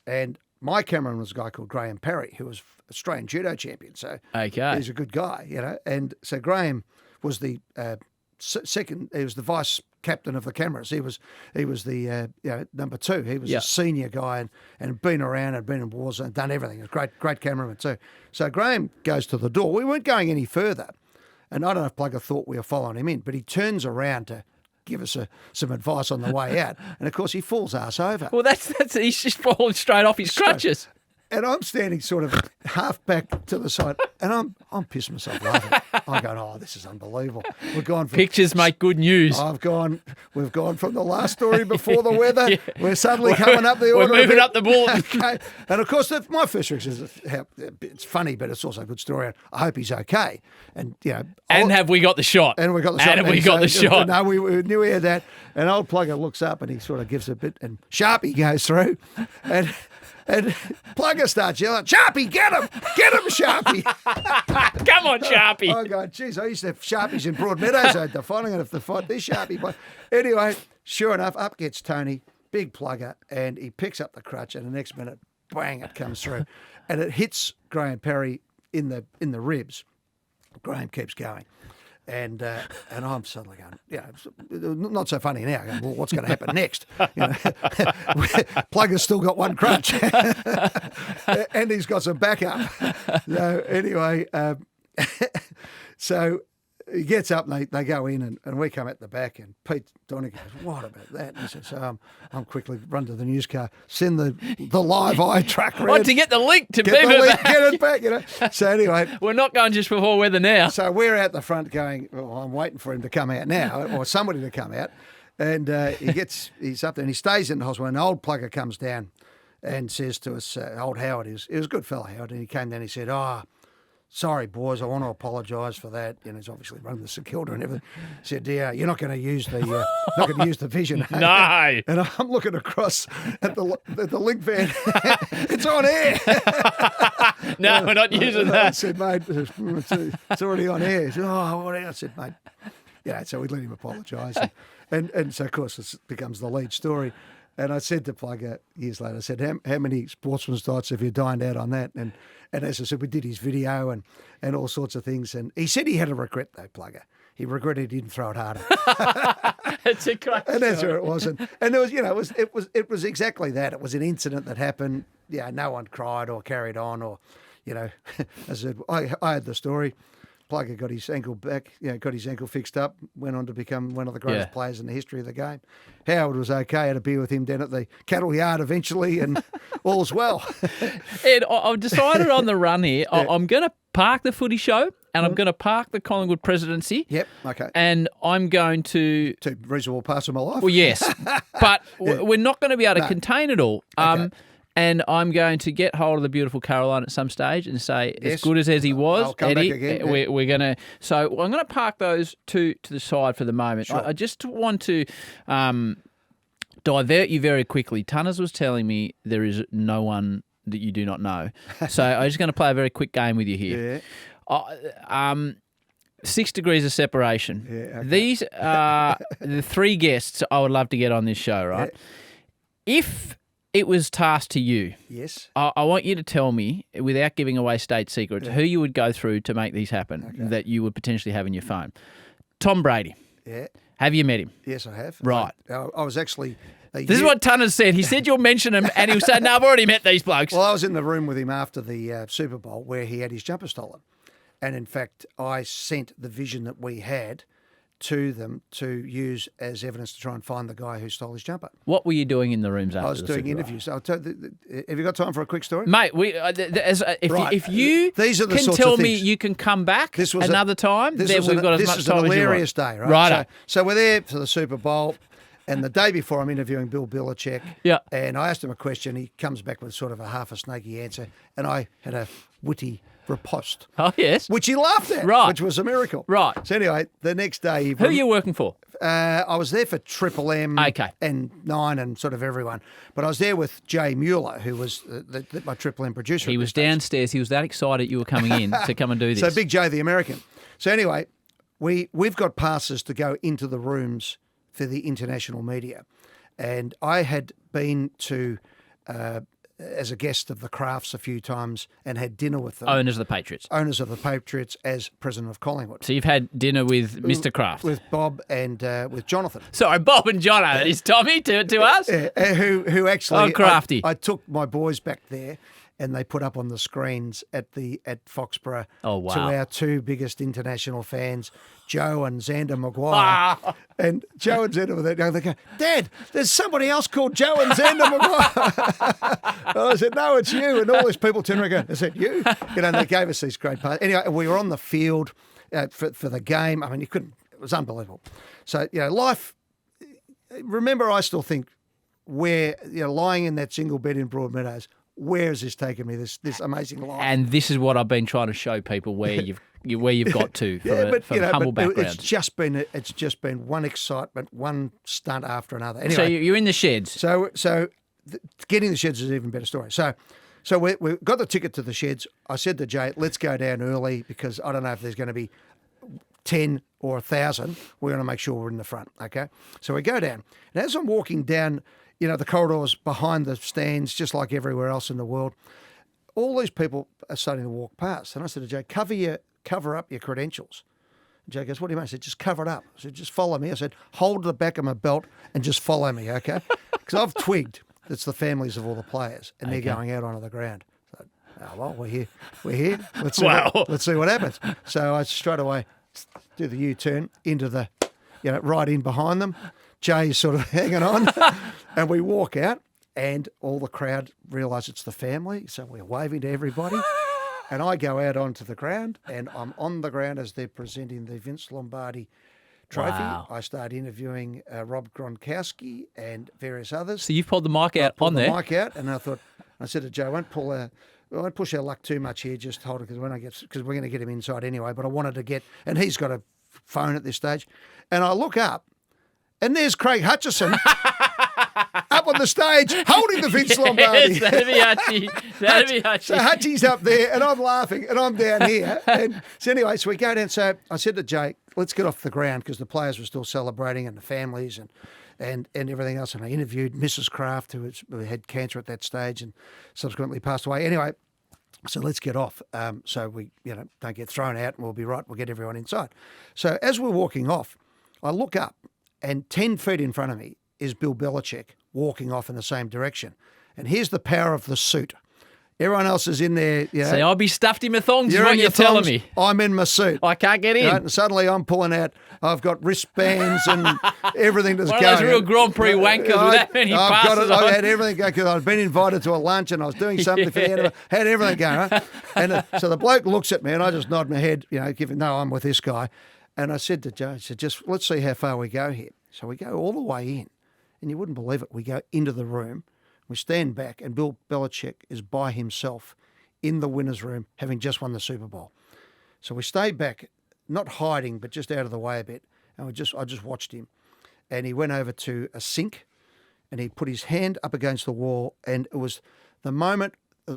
and my cameraman was a guy called Graham Parry, who was Australian judo champion. So Okay. he's a good guy, And so Graham was the second. He was the vice captain of the cameras. He was the number 2. He was a senior guy and been around and been in wars and done everything. He was great cameraman too. So Graham goes to the door. We weren't going any further, and I don't know if Plugger thought we were following him in, but he turns around to give us some advice on the way out, and of course he falls ass over. Well, that's he's just falling straight off his crutches. And I'm standing sort of half back to the side, and I'm pissing myself laughing. I'm going, oh, this is unbelievable. We've gone from Pictures make good news. We've gone from the last story before the weather. We're suddenly coming up the order. We're moving up the bulletin. Okay. And of course, my first reaction is it's funny, but it's also a good story. I hope he's okay. And and have we got the shot? And we got the shot. And have we got the shot? No, we knew he had that. And old Plugger looks up and he sort of gives a bit, and Sharpie goes through, and Plugger starts yelling, Sharpie, get him, Sharpie. Come on, Sharpie. Oh, God, geez, I used to have Sharpies in Broadmeadows. I had to find out if to fight this Sharpie. But anyway, sure enough, up gets Tony, big Plugger, and he picks up the crutch, and the next minute, bang, it comes through. And it hits Graham Parry in the ribs. Graham keeps going. And I'm suddenly going, not so funny now. Going, well, what's going to happen next? Plugger's still got one crutch, and he's got some backup. So anyway, so he gets up and they go in and we come at the back, and Pete Donegan goes, what about that? And he says, I'm quickly run to the news car, send the live eye truck round. To get the link to get move the it link, back. get it back, So anyway. We're not going just before weather now. So we're out the front going, well, I'm waiting for him to come out now, or somebody to come out. And he's up there and he stays in the hospital. And an old Plugger comes down and says to us, old Howard, he was a good fellow, Howard, and he came down and he said, sorry, boys, I want to apologise for that. He's obviously running the St Kilda and everything. He said, yeah, you're not going to use the vision. No. And I'm looking across at the link van. It's on air. No, we're not using that. I said, mate, it's already on air. He said, what else? I said, mate, so we let him apologise. And so, of course, this becomes the lead story. And I said to Plugger years later, I said, how many sportsman's dights have you dined out on that? And as I said, we did his video and all sorts of things. And he said he had a regret, though, Plugger. He regretted he didn't throw it harder. It's a great And that's where it was. And there was, it was exactly that. It was an incident that happened. Yeah, no one cried or carried on or, as I said, I had the story. Plugger got his ankle back, got his ankle fixed up, went on to become one of the greatest players in the history of the game. Howard was okay, had a beer with him down at the cattle yard eventually, and all's well. Ed, I've decided on the run here, I'm going to park the footy show and I'm going to park the Collingwood Presidency. Yep, okay. And I'm going to... To reasonable parts of my life? Well, yes, but we're not going to be able to contain it all. Okay. And I'm going to get hold of the beautiful Caroline at some stage and say, as good as he was, I'll come Eddie, back again. we're going to... So I'm going to park those two to the side for the moment. Sure. I just want to divert you very quickly. Tunners was telling me there is no one that you do not know. So I'm just going to play a very quick game with you here. Yeah. 6 degrees of separation. Yeah, okay. These are the 3 guests I would love to get on this show, right? Yeah. If it was tasked to you, Yes. I want you to tell me, without giving away state secrets, who you would go through to make these happen that you would potentially have in your phone. Tom Brady. Yeah. Have you met him? Yes, I have. Right. I was actually. This is what Tunner said. He said you'll mention him, and he'll say, "No, I've already met these blokes." Well, I was in the room with him after the Super Bowl where he had his jumper stolen. And in fact, I sent the vision that we had to them to use as evidence to try and find the guy who stole his jumper. What were you doing in the rooms after I was doing interviews. Have you got time for a quick story? Mate, if you These are the can sorts tell of me things. you can come back This was another time, then we've got as much time as you want. This is an hilarious day, right? Right. So we're there for the Super Bowl, and the day before I'm interviewing Bill Belichick. Yeah. And I asked him a question. He comes back with sort of a half a snaky answer, and I had a witty riposte. Oh, yes. Which he laughed at, Right. which was a miracle. Right. So anyway, the next day... Who are you working for? I was there for Triple M and Nine and sort of everyone. But I was there with Jay Mueller, who was my Triple M producer. He was downstairs. He was that excited you were coming in to come and do this. So Big Jay, the American. So anyway, we've got passes to go into the rooms for the international media. And I had been to... as a guest of the Crafts a few times and had dinner with them. Owners of the Patriots. Owners of the Patriots as president of Collingwood. So you've had dinner with Mr. Kraft. With Bob and with Jonathan. Sorry, Bob and Jono. Is Tommy to us? Who actually... Oh, crafty. I took my boys back there and they put up on the screens at Foxborough to our 2 biggest international fans, Joe and Xander Maguire. And Joe and Xander were there. They go, Dad, there's somebody else called Joe and Xander Maguire. And I said, no, it's you. And all these people turned around and go, I said, you? And they gave us these great parts. Anyway, we were on the field for the game. I mean, it was unbelievable. So, life, remember, I still think lying in that single bed in Broadmeadows, where has this taken me, this amazing life? And this is what I've been trying to show people where you've got to from humble background. It's just been one excitement, one stunt after another. Anyway, so you're in the sheds. So getting the sheds is an even better story. So we got the ticket to the sheds. I said to Jay, let's go down early because I don't know if there's going to be 10 or 1,000. We're going to make sure we're in the front, okay? So we go down. And as I'm walking down, the corridors behind the stands, just like everywhere else in the world, all these people are starting to walk past. And I said to Jay, cover up your credentials. And Jay goes, what do you mean? I said, just cover it up. I said, just follow me. I said, hold the back of my belt and just follow me, okay? Because I've twigged it's the families of all the players, and they're going out onto the ground. So, well, we're here. Let's see what happens. So I straight away do the U-turn into the, right in behind them. Jay's sort of hanging on, and we walk out, and all the crowd realise it's the family, so we're waving to everybody. And I go out onto the ground, and I'm on the ground as they're presenting the Vince Lombardi trophy. Wow. I start interviewing Rob Gronkowski and various others. So you've pulled the mic out on there. Mic out, and I said to Joe, I won't push our luck too much here. Just hold it because we're going to get him inside anyway. But I wanted to get, and he's got a phone at this stage, and I look up, and there's Craig Hutchison up on the stage holding the Vince Lombardi. Yes, that'd be Hutchie. So Hutchie's up there, and I'm laughing, and I'm down here. And so anyway, so we go down. So I said to Jake, let's get off the ground because the players were still celebrating and the families and everything else. And I interviewed Mrs. Kraft, who had cancer at that stage and subsequently passed away. Anyway, so let's get off so we don't get thrown out and we'll be right. We'll get everyone inside. So as we're walking off, I look up and 10 feet in front of me is Bill Belichick walking off in the same direction. And here's the power of the suit. Everyone else is in there. So I'll be stuffed in my thongs, is You're what in you're your telling thongs, me. I'm in my suit. I can't get in. Right? And suddenly I'm pulling out, I've got wristbands and everything that's One going. of those real Grand Prix wankers with that many passes on. I had everything going because I'd been invited to a lunch and I was doing something for the end of it. Had everything going. Right? And so the bloke looks at me and I just nod my head, giving, no, I'm with this guy. And I said to Joe, just let's see how far we go here. So we go all the way in. And you wouldn't believe it. We go into the room, we stand back, and Bill Belichick is by himself in the winner's room, having just won the Super Bowl. So we stayed back, not hiding, but just out of the way a bit. And I just watched him. And he went over to a sink, and he put his hand up against the wall, and it was the moment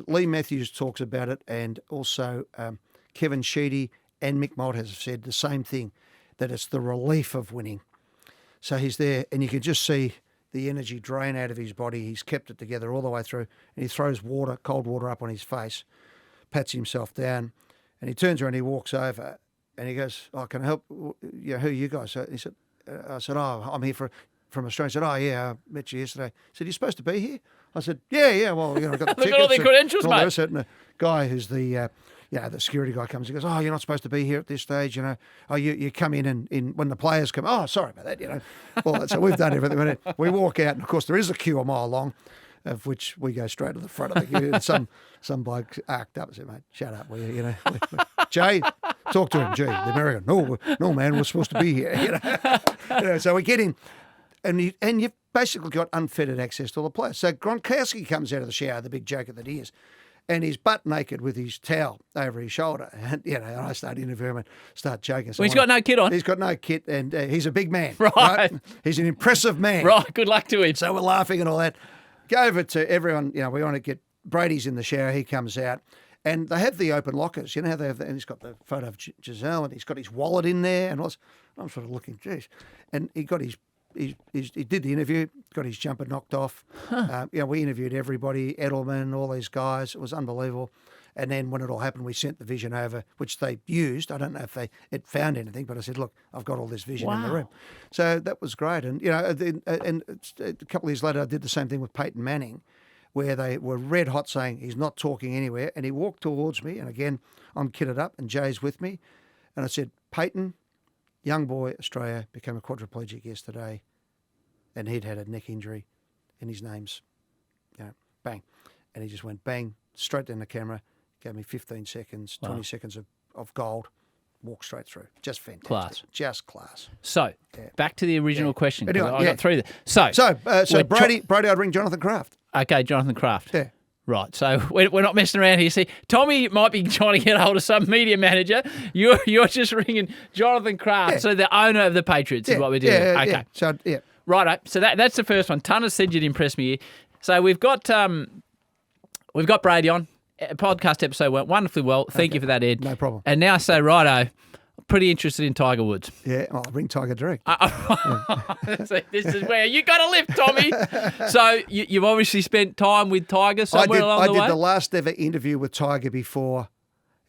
Lee Matthews talks about it, and also Kevin Sheedy and Mick Mott has said the same thing, that it's the relief of winning. So he's there, and you can just see the energy drain out of his body. He's kept it together all the way through, and he throws cold water up on his face, pats himself down, and he turns around, he walks over, and he goes, "Oh, can I help? Who are you guys?" So he said, "I said, oh, I'm here from Australia." He said, "Oh, yeah, I met you yesterday." He said, "You're supposed to be here?" I said, "Yeah, well, I've got the They've tickets." got all their credentials, and all mate. this, and the guy who's the security guy comes and goes, "Oh, you're not supposed to be here at this stage, Oh, you come in when the players come." "Oh, sorry about that, Well, so we've done everything. We walk out, and of course there is a queue a mile long, of which we go straight to the front of the queue. And some bloke arced up and said, "Mate, shut up, will you?" Jay, talk to him, Gee, the American. No, man, we're supposed to be here. So we get in, and you've basically got unfettered access to all the players. So Gronkowski comes out of the shower, the big joker that he is, and he's butt naked with his towel over his shoulder. And, and I start interviewing him and start joking. So Well, he's got no kit on. He's got no kit, and he's a big man. Right. He's an impressive man. Right, good luck to him. So we're laughing and all that. Go over to everyone, we want to get Brady's in the shower. He comes out, and they have the open lockers. You know how they have and he's got the photo of Giselle, and he's got his wallet in there, and I'm sort of looking, geez. And he got he did the interview, got his jumper knocked off. We interviewed everybody, Edelman, all these guys. It was unbelievable. And then when it all happened, we sent the vision over, which they used. I don't know if it found anything, but I said, "Look, I've got all this vision in the room." So that was great. And, and a couple of years later, I did the same thing with Peyton Manning, where they were red hot saying he's not talking anywhere. And he walked towards me. And again, I'm kitted up and Jay's with me. And I said, "Peyton, young boy, Australia, became a quadriplegic yesterday. And he'd had a neck injury. And his name's, bang." And he just went bang, straight down the camera. Gave me 15 seconds, 20 seconds of gold, walk straight through. Just fantastic. Class. Just class. So, back to the original question. 'Cause Anyway, I got through there. So Brady, I'd ring Jonathan Kraft. Okay, Jonathan Kraft. Yeah. Right, so we're not messing around here. See, Tommy might be trying to get hold of some media manager. You're just ringing Jonathan Kraft, Yeah. so the owner of the Patriots is what we're doing. Yeah, okay. yeah. So, yeah. Righto. So that's the first one. Tunner said you'd impress me here. So we've got Brady on. Podcast episode went wonderfully well. Thank you for that, Ed. No problem. And now I say, righto, pretty interested in Tiger Woods. Yeah, I'll ring Tiger direct. So this is where you got to live, Tommy. So you've obviously spent time with Tiger somewhere along the way. I did the last ever interview with Tiger before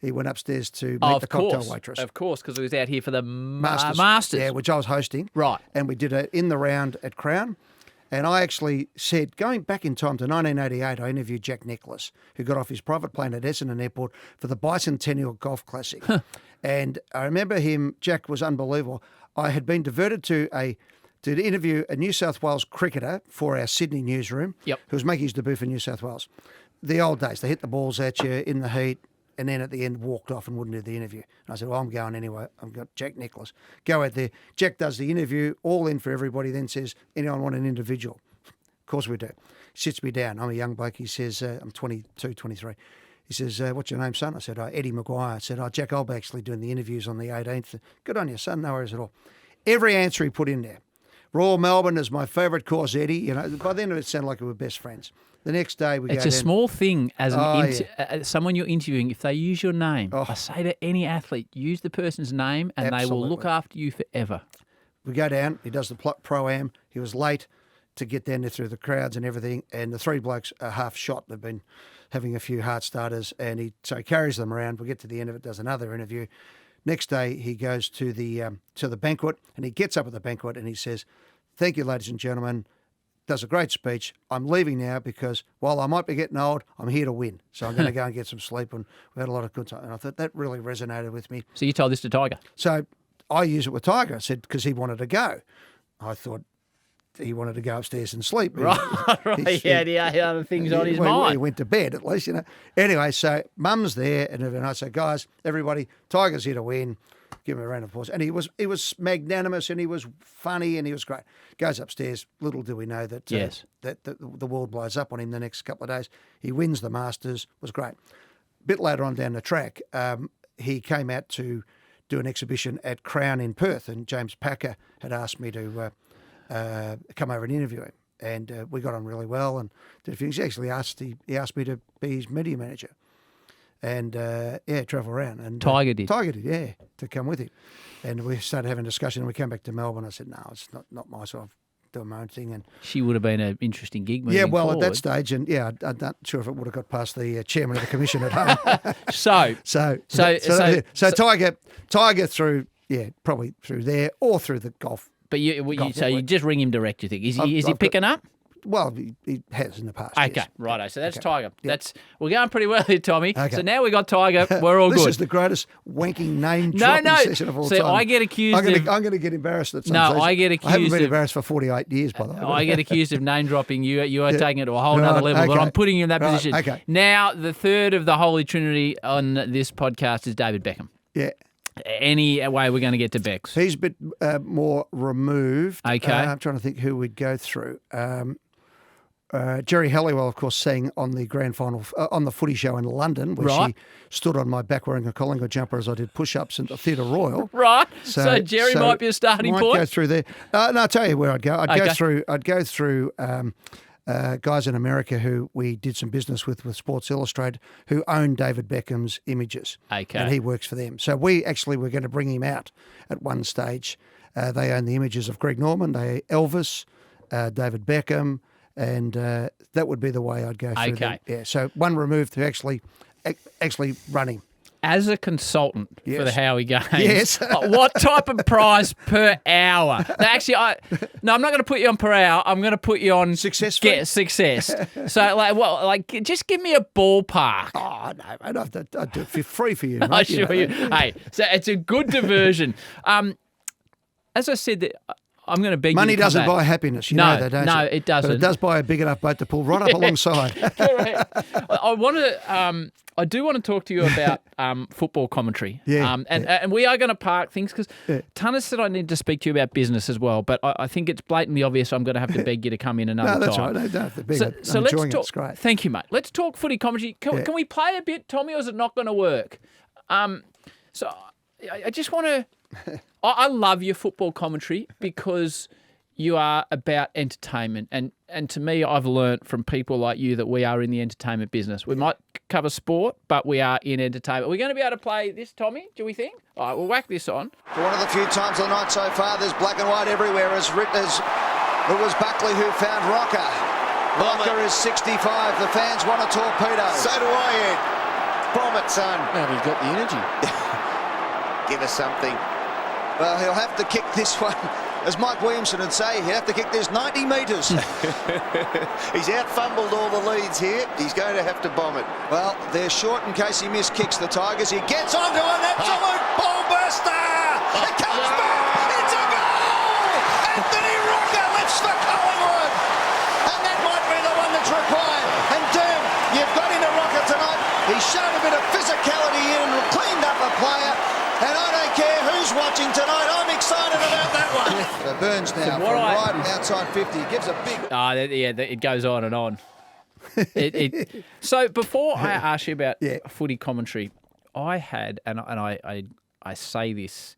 he went upstairs to meet the cocktail waitress. Of course, because he was out here for the Masters. Masters. Yeah, which I was hosting. Right. And we did it in the round at Crown. And I actually said, going back in time to 1988, I interviewed Jack Nicklaus, who got off his private plane at Essendon Airport for the Bicentennial Golf Classic. And I remember him, Jack was unbelievable. I had been diverted to interview a New South Wales cricketer for our Sydney newsroom, Yep. who was making his debut for New South Wales. The old days, they hit the balls at you in the heat, and then at the end walked off and wouldn't do the interview. And I said, "Well, I'm going anyway. I've got Jack Nicklaus." Go out there. Jack does the interview, all in for everybody, then says, "Anyone want an individual?" Of course we do. Sits me down. I'm a young bloke. He says, I'm 22, 23. He says, "What's your name, son?" I said, "Eddie McGuire." I said, "Jack, I'll be actually doing the interviews on the 18th. Good on you, son. No worries at all." Every answer he put in there. Royal Melbourne is my favourite course, Eddie. By the end of it, it sounded like we were best friends. The next day we go It's a down. small thing as someone you're interviewing. If they use your name, I say to any athlete, use the person's name and they will look after you forever. We go down. He does the pro-am. He was late to get down there through the crowds and everything. And the three blokes are half shot. They've been having a few heart starters. And he carries them around. We get to the end of it, does another interview. Next day he goes to the banquet, and he gets up at the banquet and he says, "Thank you, ladies and gentlemen." Does a great speech. "I'm leaving now because while I might be getting old, I'm here to win. So I'm going to go and get some sleep." And we had a lot of good time. And I thought that really resonated with me. So you told this to Tiger? So I use it with Tiger. I said, because he wanted to go. I thought he wanted to go upstairs and sleep. Right. He had other things on his mind. He went to bed at least, Anyway, so Mum's there, and I said, "Guys, everybody, Tiger's here to win. Give him a round of applause." And he was magnanimous, and he was funny, and he was great. Goes upstairs. Little do we know that that the world blows up on him the next couple of days. He wins the Masters. Was great. A bit later on down the track, he came out to do an exhibition at Crown in Perth, and James Packer had asked me to come over and interview him. and we got on really well and did things. He actually asked me to be his media manager, and travel around. And Tiger did, to come with him, and we started having a discussion. And we came back to Melbourne. I said, no, it's not my sort of doing my own thing. And she would have been an interesting gig. Well, forward. at that stage, and I'm not sure if it would have got past the chairman of the commission at home. So Tiger through, probably through there or through the golf. But you just ring him direct. You think is he picking up? Well, he has in the past. Okay, yes. righto. So that's Okay. Tiger. Yep. We're going pretty well here, Tommy. Okay. So now we got Tiger. We're all this good. This is the greatest wanking name dropping session of all See, time. I get accused I'm going to get embarrassed at some No, stage. I get I haven't accused been of- embarrassed for 48 years, by the way. I get accused of name dropping. You are taking it to a whole nother Right, level, but okay. I'm putting you in that Right, position. okay. Now, the third of the Holy Trinity on this podcast is David Beckham. Yeah. Any way we're going to get to Becks? He's a bit more removed. Okay. I'm trying to think who we'd go through. Jerry Halliwell, of course, sang on the grand final on the Footy show in London, where Right. she stood on my back wearing a Collingwood jumper as I did push-ups at the Theatre Royal. Right. So Jerry might be a starting might point. go through there. No, I'll tell you where I'd go. Okay. I'd go through guys in America who we did some business with Sports Illustrated, who own David Beckham's images. Okay. And he works for them. So we actually were going to bring him out at one stage. They own the images of Greg Norman, Elvis, David Beckham, and that would be the way I'd go through. Okay. Yeah. So one removed to actually running. As a consultant for Yes. the Howie Games, Yes. what type of price per hour? Now, actually, I'm not going to put you on per hour. I'm going to put you on Success fee? success. So, just give me a ballpark. Oh, no, I'd do it for free for you. I mate, assure you. Hey, so it's a good diversion. As I said, that I'm going to beg Money you to come doesn't back. buy happiness. You No, know that, don't no, you? it doesn't. But it does buy a big enough boat to pull right up alongside. Correct. I do want to talk to you about football commentary. Yeah, And we are going to park things because Tunnis said I need to speak to you about business as well. But I think it's blatantly obvious I'm going to have to beg you to come in another No, that's time. right. No, don't have to beg So, it. so I'm let's enjoying talk. it. It's great. Thank you, mate. Let's talk footy commentary. Can we play a bit, Tommy, or is it not going to work? So I just want to. I love your football commentary because you are about entertainment, and to me, I've learnt from people like you that we are in the entertainment business. We might cover sport, but we are in entertainment. Are we going to be able to play this, Tommy? Do we think? All right, we'll whack this on. For one of the few times of the night so far, there's black and white everywhere. As it was Buckley who found Rocker. Rocker is 65. The fans want a torpedo. So do I, Ed. Bomb it, son. Now he's got the energy. Give us something. Well, he'll have to kick this one. As Mike Williamson would say, he'll have to kick this 90 metres. He's out-fumbled all the leads here. He's going to have to bomb it. Well, they're short in case he miskicks the Tigers. He gets onto an absolute ball burster. It comes back. It's a goal. Anthony Rocker lifts for Collingwood. And that might be the one that's required. And damn, you've got into Rocker tonight. He showed a bit of physicality in and cleaned up a player. And I don't care who's watching tonight. I'm excited about that one. So Burns now from right outside 50. Gives a big... It goes on and on. So before I ask you about footy commentary, I had, and I say this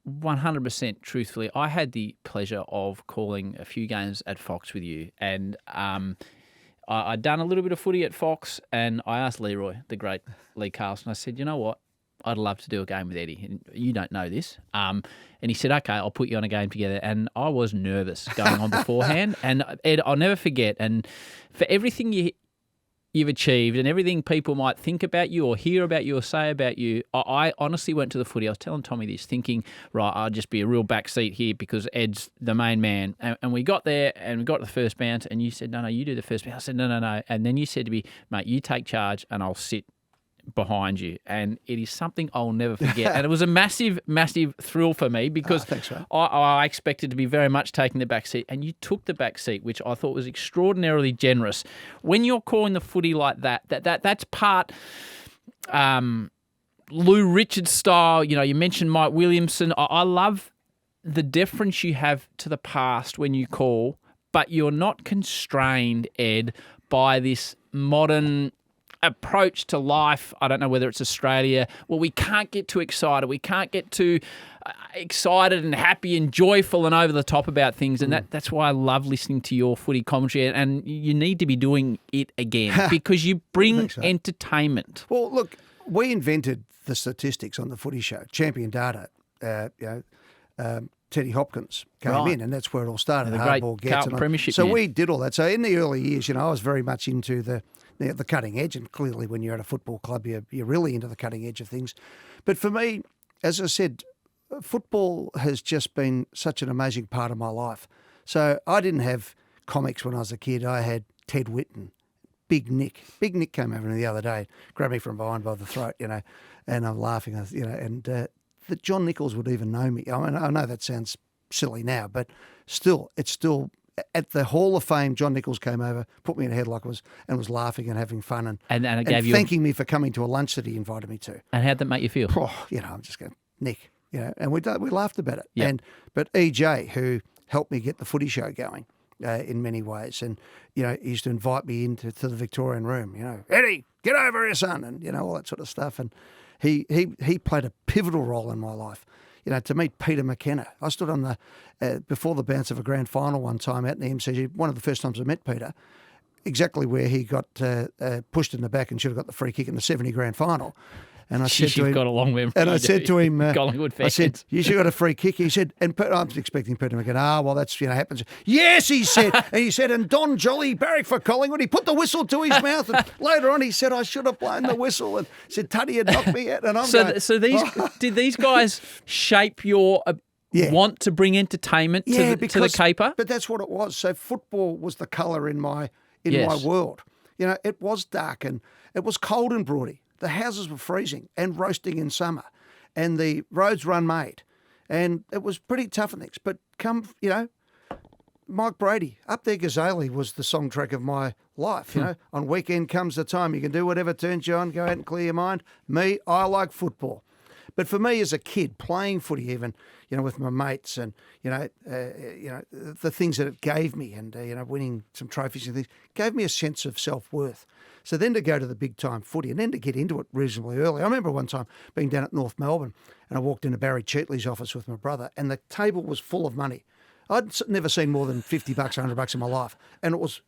100% truthfully, I had the pleasure of calling a few games at Fox with you, and I'd done a little bit of footy at Fox, and I asked Leroy, the great Lee Carlson, I said, you know what? I'd love to do a game with Eddie. And you don't know this. And he said, okay, I'll put you on a game together. And I was nervous going on beforehand. And Ed, I'll never forget. And for everything you've achieved and everything people might think about you or hear about you or say about you, I honestly went to the footy. I was telling Tommy this, thinking, right, I'll just be a real backseat here because Ed's the main man. And we got there and we got the first bounce. And you said, no, you do the first bounce. I said, no. And then you said to me, mate, you take charge and I'll sit behind you, and it is something I'll never forget. And it was a massive, massive thrill for me because thanks, mate. I expected to be very much taking the back seat, and you took the back seat, which I thought was extraordinarily generous. When you're calling the footy like that's part Lou Richards style. You know, you mentioned Mike Williamson. I love the deference you have to the past when you call, but you're not constrained, Ed, by this modern approach to life, I don't know whether it's Australia, well, we can't get too excited. We can't get too excited and happy and joyful and over the top about things. And that's why I love listening to your footy commentary. And you need to be doing it again because you bring entertainment. Well, look, we invented the statistics on the footy show, Champion Data. Teddy Hopkins came in, and that's where it all started. The hardball great gets Carlton Premiership. So we did all that. So in the early years, I was very much into the cutting edge, and clearly when you're at a football club, you're really into the cutting edge of things. But for me, as I said, football has just been such an amazing part of my life. So I didn't have comics when I was a kid. I had Ted Whitten, Big Nick. Big Nick came over the other day, grabbed me from behind by the throat, and I'm laughing, and that John Nichols would even know me. I mean, I know that sounds silly now, but it's still at the Hall of Fame. John Nichols came over, put me in a headlock, and was laughing and having fun and thanking me for coming to a lunch that he invited me to. And how'd that make you feel? I'm just going, Nick, and we laughed about it. Yep. But EJ, who helped me get the footy show going in many ways, and he used to invite me into the Victorian room. Eddie, get over here, son, and all that sort of stuff. And he played a pivotal role in my life. To meet Peter McKenna. I stood on the before the bounce of a grand final one time out in the MCG. One of the first times I met Peter, exactly where he got pushed in the back and should have got the free kick in the 70 grand final. And I said to him, got a long memory. And I said to him, Collingwood fans. I said, you should have got a free kick. He said, and I was expecting Peter McKenna. Well, that's happens. Yes, he said, and Don Jolly barrack for Collingwood. He put the whistle to his mouth, and later on he said, I should have blown the whistle, and said Tuddy had knocked me out. And I'm did these guys shape your want to bring entertainment to the caper? But that's what it was. So football was the colour in my world. It was dark and it was cold in Broadie. The houses were freezing and roasting in summer, and the roads were unmade, and it was pretty tough and things. But Mike Brady, Up There Gazelle was the song track of my life. On weekend comes the time you can do whatever turns you on, go out and clear your mind. Me, I like football. But for me as a kid, playing footy even, with my mates and, the things that it gave me and, winning some trophies and things, gave me a sense of self-worth. So then to go to the big-time footy and then to get into it reasonably early. I remember one time being down at North Melbourne and I walked into Barry Cheatley's office with my brother and the table was full of money. I'd never seen more than $50, $100 in my life. And it was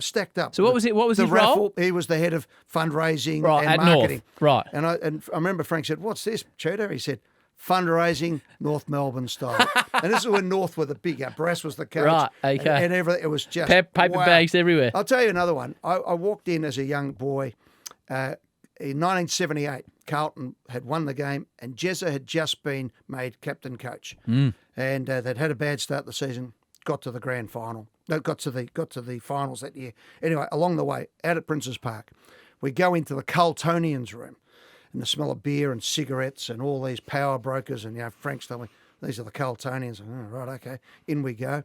stacked up. So what was it? What was his role? He was the head of fundraising and at marketing. North. Right. And I remember Frank said, "What's this, Cheetah?" He said, "Fundraising, North Melbourne style." And this is when North were the big. Brass was the coach. Right. Okay. And everything. It was just paper bags everywhere. I'll tell you another one. I walked in as a young boy in 1978. Carlton had won the game, and Jezza had just been made captain coach, and they'd had a bad start to the season. Got to the grand final. No, got to the finals that year. Anyway, along the way, out at Princes Park, we go into the Carltonians room, and the smell of beer and cigarettes and all these power brokers. And Frank's telling me these are the Carltonians. Oh, right, okay, in we go.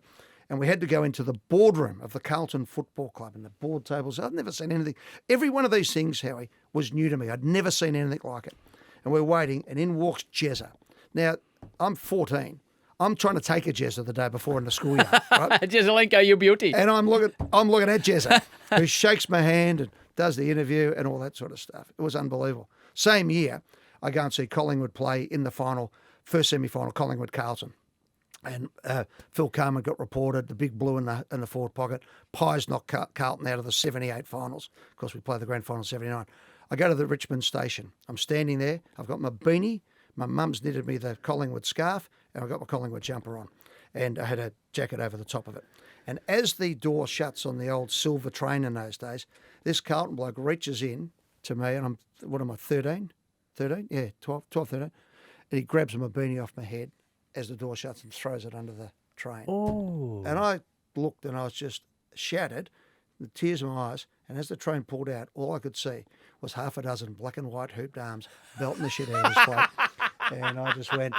And we had to go into the boardroom of the Carlton Football Club and the board tables. I'd never seen anything. Every one of these things, Howie, was new to me. I'd never seen anything like it. And we're waiting, and in walks Jezza. Now, I'm 14. I'm trying to take a Jezza the day before in the schoolyard. Right? Jezzalenko, your beauty. And I'm looking at Jezza, who shakes my hand and does the interview and all that sort of stuff. It was unbelievable. Same year, I go and see Collingwood play in the final, first semi-final, Collingwood-Carlton. And Phil Carman got reported, the big blue in the forward pocket. Pies knocked Carlton out of the 78 finals. Of course, we played the grand final in 79. I go to the Richmond station. I'm standing there. I've got my beanie. My mum's knitted me the Collingwood scarf, and I've got my Collingwood jumper on. And I had a jacket over the top of it. And as the door shuts on the old silver train in those days, this Carlton bloke reaches in to me, and I'm 13? 13? Yeah, 12, 13. And he grabs my beanie off my head as the door shuts and throws it under the train. Oh. And I looked and I was just shattered, the tears in my eyes, and as the train pulled out, all I could see was half a dozen black and white hooped arms belting the shit out of his bloke. And I just went,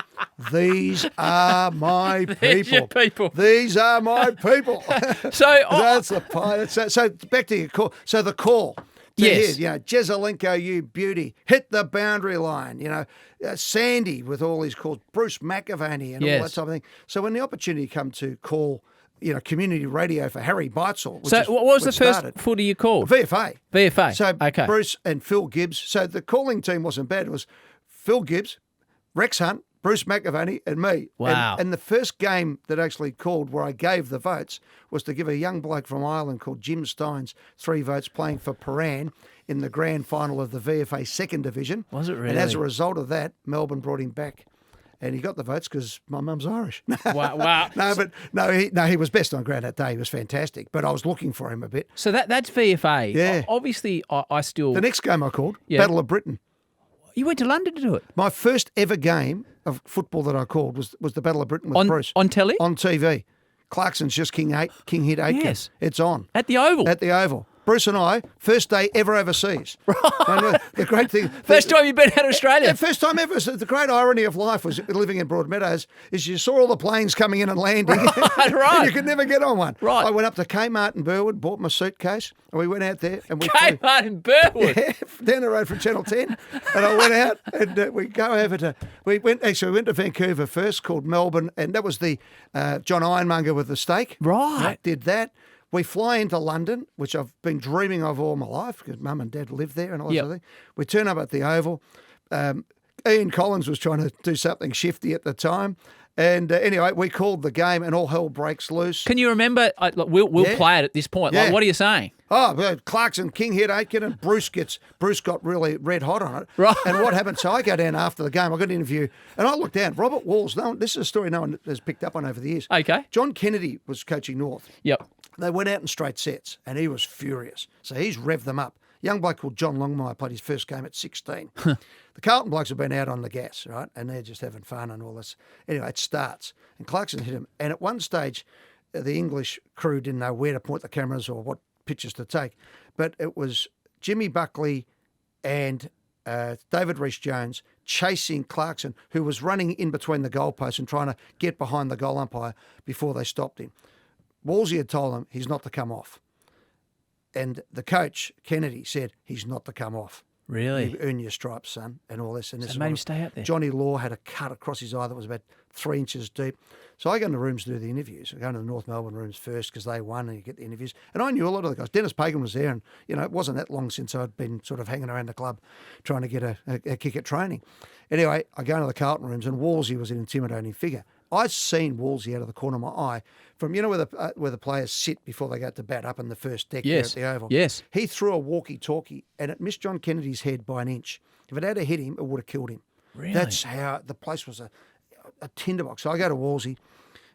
these are my people. There's your people. These are my people. So that's the pie. So back to your call. So the call. Yes. Jezzalenko, you beauty, hit the boundary line. Sandy with all his calls, Bruce Mcavaney and all that type of thing. So when the opportunity come to call community radio for Harry Beitzel. So what was the first footy you called? VFA. VFA. So okay. Bruce and Phil Gibbs. So the calling team wasn't bad. It was Phil Gibbs, Rex Hunt, Bruce Mcavaney and me. Wow. And the first game that actually called where I gave the votes was to give a young bloke from Ireland called Jim Steins 3 votes playing for Paran in the grand final of the VFA second division. Was it really? And as a result of that, Melbourne brought him back. And he got the votes because my mum's Irish. Wow. He was best on ground that day. He was fantastic. But I was looking for him a bit. So that's VFA. Yeah. Obviously, I still... The next game I called, Battle of Britain. You went to London to do it? My first ever game of football that I called was the Battle of Britain with Bruce. On telly? On TV. Clarkson's just King hit 8. Yes. It's on. At the Oval? At the Oval. Bruce and I, first day ever overseas. Right. The great thing. First time you've been out of Australia? Yeah, first time ever. So the great irony of life was living in Broadmeadows is you saw all the planes coming in and landing. Right. And you could never get on one. Right. I went up to Kmart in Burwood, bought my suitcase, and we went out there. And we Kmart in Burwood? Yeah, down the road from Channel 10. And I went out and we went to Vancouver first, called Melbourne, and that was the John Ironmonger with the steak. Right. Did that. We fly into London, which I've been dreaming of all my life because Mum and Dad lived there and all that sort of thing. We turn up at the Oval. Ian Collins was trying to do something shifty at the time. And anyway, we called the game and all hell breaks loose. Can you remember? We'll play it at this point. Yeah. Like, what are you saying? Oh, Clarkson, King hit 8, and Bruce got really red hot on it. Right. And what happened? So I go down after the game. I got an interview, and I looked down. Robert Walls. This is a story no one has picked up on over the years. Okay. John Kennedy was coaching North. Yep. They went out in straight sets, and he was furious. So he's revved them up. Young bloke called John Longmire played his first game at 16. The Carlton blokes have been out on the gas, right? And they're just having fun and all this. Anyway, it starts. And Clarkson hit him. And at one stage, the English crew didn't know where to point the cameras or what pictures to take. But it was Jimmy Buckley and David Rees-Jones chasing Clarkson, who was running in between the goalposts and trying to get behind the goal umpire before they stopped him. Wolsey had told him he's not to come off. And the coach, Kennedy, said he's not to come off. Really? You earn your stripes, son, and all this. And So this it made him stay out there. Johnny Law had a cut across his eye that was about 3 inches deep. So I go in the rooms to do the interviews. I go into the North Melbourne rooms first because they won and you get the interviews. And I knew a lot of the guys. Dennis Pagan was there, and it wasn't that long since I'd been sort of hanging around the club trying to get a kick at training. Anyway, I go into the Carlton rooms, and Wolsey was an intimidating figure. I'd seen Wolsey out of the corner of my eye from, where the players sit before they go to bat up in the first deck there at the Oval. Yes. He threw a walkie-talkie and it missed John Kennedy's head by an inch. If it had hit him, it would have killed him. Really? That's how the place was a tinderbox. So I go to Wolsey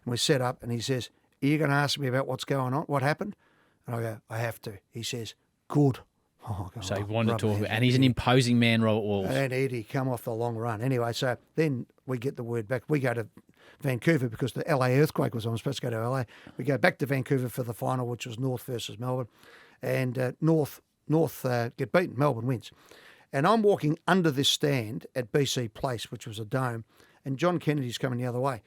and we set up and he says, "Are you going to ask me about what's going on? What happened?" And I go, "I have to." He says, "Good." Oh, so he wanted to talk about, and he's an imposing man, Robert Walls. And Eddie come off the long run. Anyway, so then we get the word back. We go to Vancouver because the LA earthquake was on. I was supposed to go to LA. We go back to Vancouver for the final, which was North versus Melbourne. And North get beaten. Melbourne wins. And I'm walking under this stand at BC Place, which was a dome, and John Kennedy's coming the other way.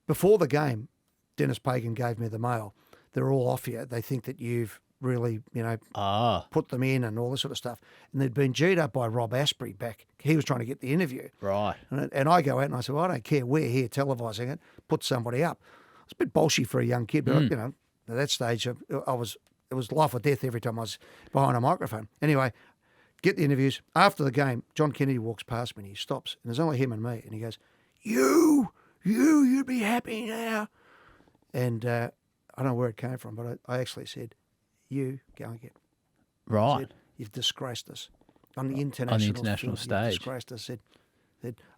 Before the game, Dennis Pagan gave me the mail. They're all off you. They think that you've really, put them in and all this sort of stuff. And they'd been G'd up by Rob Asprey back. He was trying to get the interview. Right. And I go out and I said, "Well, I don't care. We're here televising it. Put somebody up." It's a bit bolshy for a young kid, but, at that stage, it was life or death every time I was behind a microphone. Anyway, get the interviews. After the game, John Kennedy walks past me and he stops. And there's only him and me. And he goes, you'd be happy now. And I don't know where it came from, but I actually said, "You go and get." Right. Said, "You've disgraced us on the international stage. You've disgraced us." Said,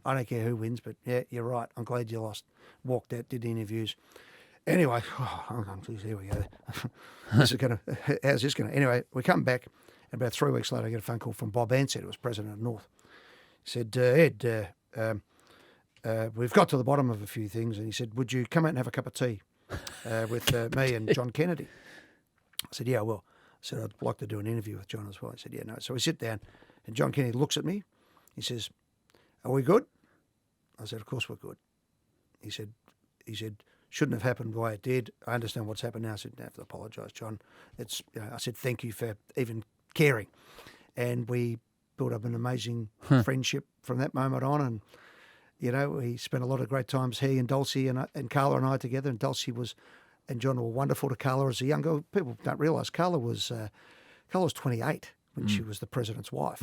"I don't care who wins, but yeah, you're right. I'm glad you lost." Walked out, did the interviews. Anyway, geez, here we go. How's this going to? Anyway, we come back, and about 3 weeks later, I get a phone call from Bob Ansett, who was president of North. He said, "Ed, we've got to the bottom of a few things," and he said, "Would you come out and have a cup of tea with me and John Kennedy?" I said, "Yeah, well." I said, "I'd like to do an interview with John as well." He said, "Yeah, no." So we sit down, and John Kennedy looks at me. He says, "Are we good?" I said, "Of course we're good." He said, "Shouldn't have happened the way it did. I understand what's happened now." I said, "You don't have to apologise, John." I said, "Thank you for even caring." And we built up an amazing friendship from that moment on. And, we spent a lot of great times, he and Dulcie and Carla and I together. And Dulcie was and John were wonderful to Carla as a young girl. People don't realise Carla was 28 when she was the president's wife,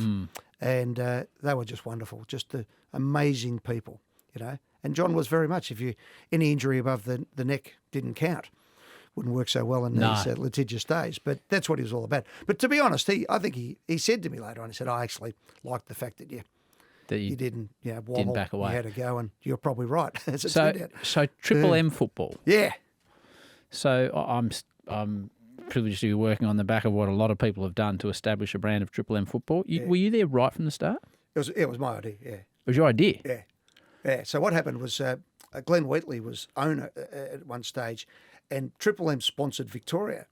and they were just wonderful, just amazing people, you know. And John was very much, any injury above the neck didn't count. Wouldn't work so well in these litigious days, but that's what he was all about. But to be honest, I think he said to me later on, he said, I actually liked the fact that you didn't wobble, back away. You had to go, and you're probably right, as it turned out. So Triple M football. Yeah. So I'm privileged to be working on the back of what a lot of people have done to establish a brand of Triple M football. Were you there right from the start? It was my idea, yeah. It was your idea? Yeah. Yeah. So what happened was Glenn Wheatley was owner at one stage, and Triple M sponsored Victoria.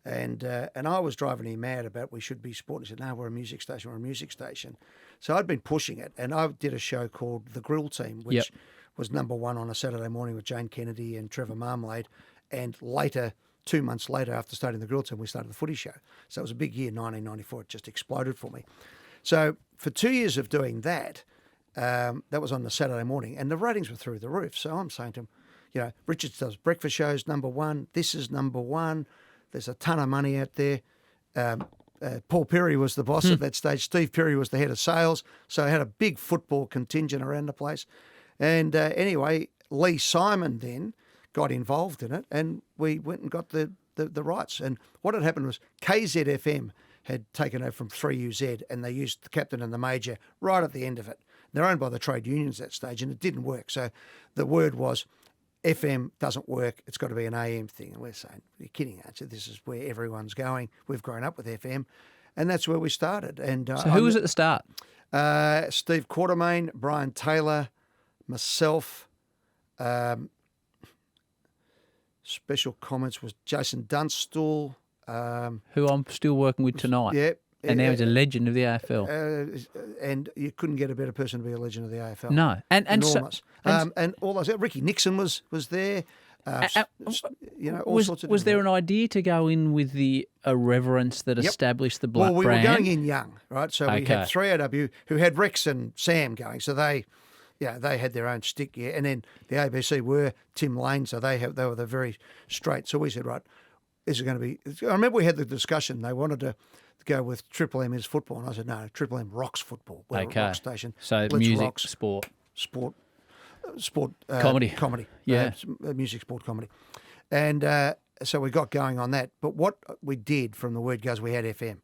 And I was driving him mad about we should be supporting. He said, no, we're a music station. So I'd been pushing it, and I did a show called The Grill Team, which was number one on a Saturday morning with Jane Kennedy and Trevor Marmalade. And later, 2 months later, after starting The Grill Team, we started The Footy Show. So it was a big year, 1994. It just exploded for me. So for 2 years of doing that, that was on the Saturday morning, and the ratings were through the roof. So I'm saying to him, you know, Richards does breakfast shows, number one. This is number one. There's a ton of money out there. Paul Perry was the boss at that stage. Steve Perry was the head of sales. So I had a big football contingent around the place. And anyway, Lee Simon then got involved in it, and we went and got the rights. And what had happened was KZFM had taken over from 3UZ, and they used the captain and the major right at the end of it. They're owned by the trade unions at that stage, and it didn't work. So the word was, FM doesn't work, it's got to be an AM thing. And we're saying, you're kidding, aren't you? This is where everyone's going. We've grown up with FM, and that's where we started. And so who was at the start? Steve Quartermain, Brian Taylor, myself. Special comments was Jason Dunstall. Who I'm still working with tonight. Yeah. And now he's a legend of the AFL. And you couldn't get a better person to be a legend of the AFL. No. And enormous. And all those. Ricky Nixon was there. All sorts of. Was there an idea to go in with the irreverence that established the brand? Well, we were going in young, right? So we had 3AW who had Rex and Sam going. So they had their own stick, yeah. And then the ABC were Tim Lane, so they were the very straight. So we said, right, is it going to be? I remember we had the discussion. They wanted to go with Triple M is football, and I said, no, Triple M rocks football. We're a rock station. So Let's music, rock sport, comedy, yeah, music, sport, comedy, and so we got going on that. But what we did from the word goes, we had FM,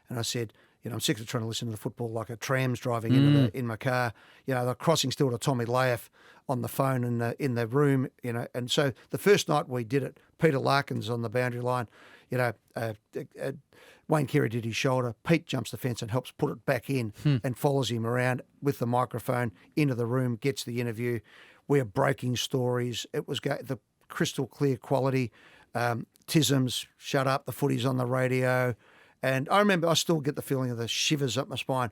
and I said, I'm sick of trying to listen to the football like a tram's driving in my car. They're crossing still to Tommy Layoff on the phone in the room. And so the first night we did it, Peter Larkins on the boundary line. Wayne Carey did his shoulder. Pete jumps the fence and helps put it back in and follows him around with the microphone into the room, gets the interview. We're breaking stories. It was the crystal clear quality. Tisms, shut up, the footy's on the radio. And I remember I still get the feeling of the shivers up my spine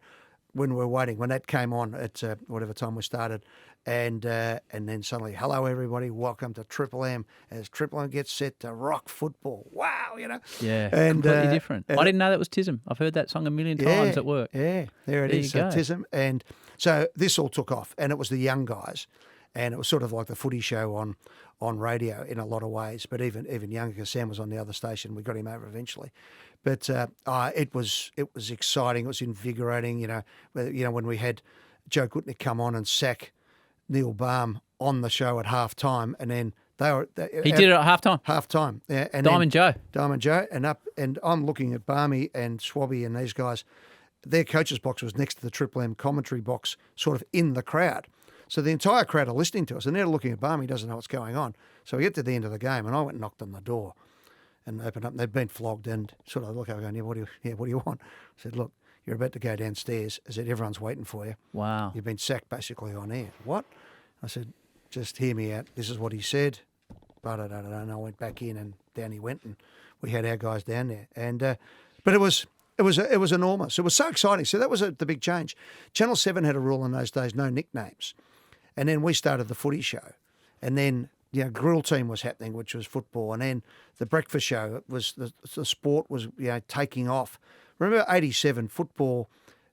when we were waiting, when that came on at whatever time we started. And then suddenly, hello, everybody, welcome to Triple M as Triple M gets set to rock football. Wow, Yeah, and, completely different. I didn't know that was Tism. I've heard that song a million times at work. Yeah, there it is, Tism. And so this all took off, and it was the young guys. And it was sort of like the footy show on radio in a lot of ways, but even younger, because Sam was on the other station. We got him over eventually. But it was exciting. It was invigorating. When we had Joe Gutnick come on and sack Neil Baum on the show at half time, and then he did it at half time. Half time, yeah. And Diamond Joe, and I'm looking at Barmy and Swabby and these guys. Their coach's box was next to the Triple M commentary box, sort of in the crowd. So the entire crowd are listening to us, and they're looking at Barmy. He doesn't know what's going on. So we get to the end of the game, and I went and knocked on the door and opened up, and they'd been flogged, and sort of look over going, what do you want? I said, look, you're about to go downstairs. I said, everyone's waiting for you. Wow. You've been sacked basically on air. What? I said, just hear me out. This is what he said. And I went back in, and down he went, and we had our guys down there. And but it was enormous. It was so exciting. So that was the big change. Channel 7 had a rule in those days, no nicknames. And then we started the footy show. And then, Grill Team was happening, which was football. And then the breakfast show, it was the sport was, taking off. Remember 87, football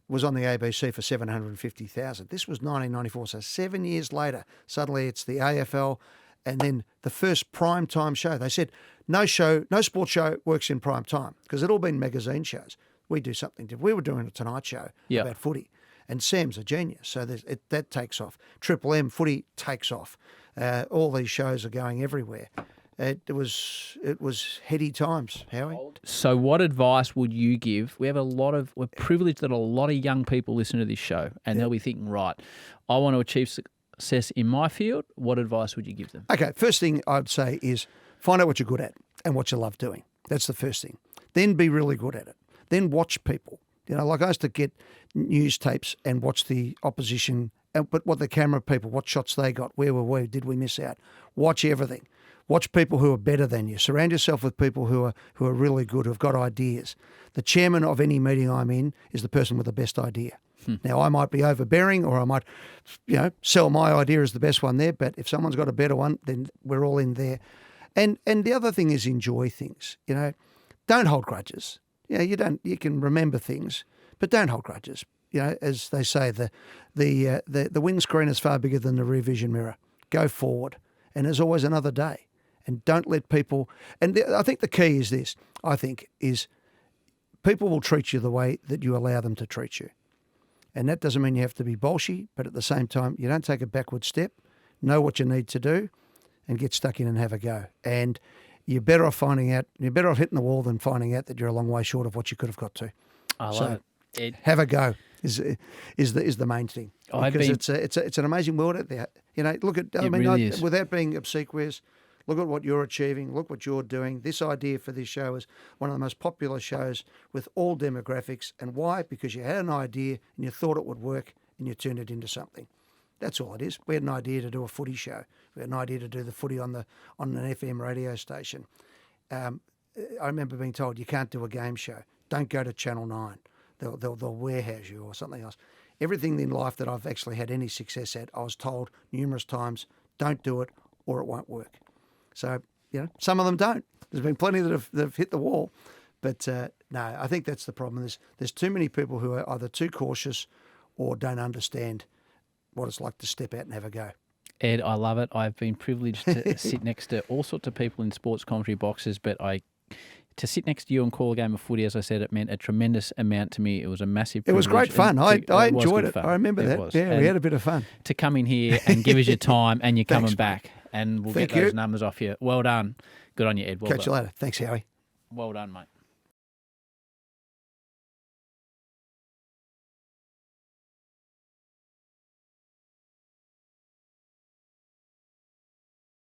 was on the ABC for 750,000. This was 1994. So 7 years later, suddenly it's the AFL And then the first prime time show, they said, no sports show works in prime time because it all been magazine shows. We do something different. We were doing a Tonight Show about footy. And Sam's a genius, so that takes off. Triple M Footy takes off. All these shows are going everywhere. It was heady times, Howie. So what advice would you give? We're privileged that a lot of young people listen to this show, and they'll be thinking, right, I want to achieve success in my field. What advice would you give them? Okay, first thing I'd say is find out what you're good at and what you love doing. That's the first thing. Then be really good at it. Then watch people. Like I used to get news tapes and watch the opposition, but what the camera people, what shots they got, where were we, did we miss out? Watch everything. Watch people who are better than you. Surround yourself with people who are really good, who've got ideas. The chairman of any meeting I'm in is the person with the best idea. Now, I might be overbearing or I might, sell my idea as the best one there, but if someone's got a better one, then we're all in there. And the other thing is enjoy things. Don't hold grudges. You can remember things, but don't hold grudges. As they say, the windscreen is far bigger than the rear vision mirror. Go forward, and there's always another day. And don't let people. And I think the key is this. I think is people will treat you the way that you allow them to treat you, and that doesn't mean you have to be bolshy, but at the same time, you don't take a backward step. Know what you need to do, and get stuck in and have a go. And you're better off hitting the wall than finding out that you're a long way short of what you could have got to. I love it. Have a go is the main thing. Because it's an amazing world out there. Look at really is. Without being obsequious, look at what you're achieving. Look what you're doing. This idea for this show is one of the most popular shows with all demographics. And why? Because you had an idea and you thought it would work and you turned it into something. That's all it is. We had an idea to do a footy show. We had an idea to do the footy on an FM radio station. I remember being told you can't do a game show. Don't go to Channel 9. They'll warehouse you or something else. Everything in life that I've actually had any success at, I was told numerous times, don't do it or it won't work. So, some of them don't. There's been plenty that have hit the wall. But no, I think that's the problem. There's too many people who are either too cautious or don't understand what it's like to step out and have a go. Ed, I love it. I've been privileged to sit next to all sorts of people in sports commentary boxes, but to sit next to you and call a game of footy, as I said, it meant a tremendous amount to me. It was a massive privilege. It was great fun. I enjoyed it. I remember that. Yeah, we had a bit of fun. To come in here and give us your time and you're coming back, and we'll get those numbers off you. Well done. Good on you, Ed. Well Catch you later. Thanks, Howie. Well done, mate.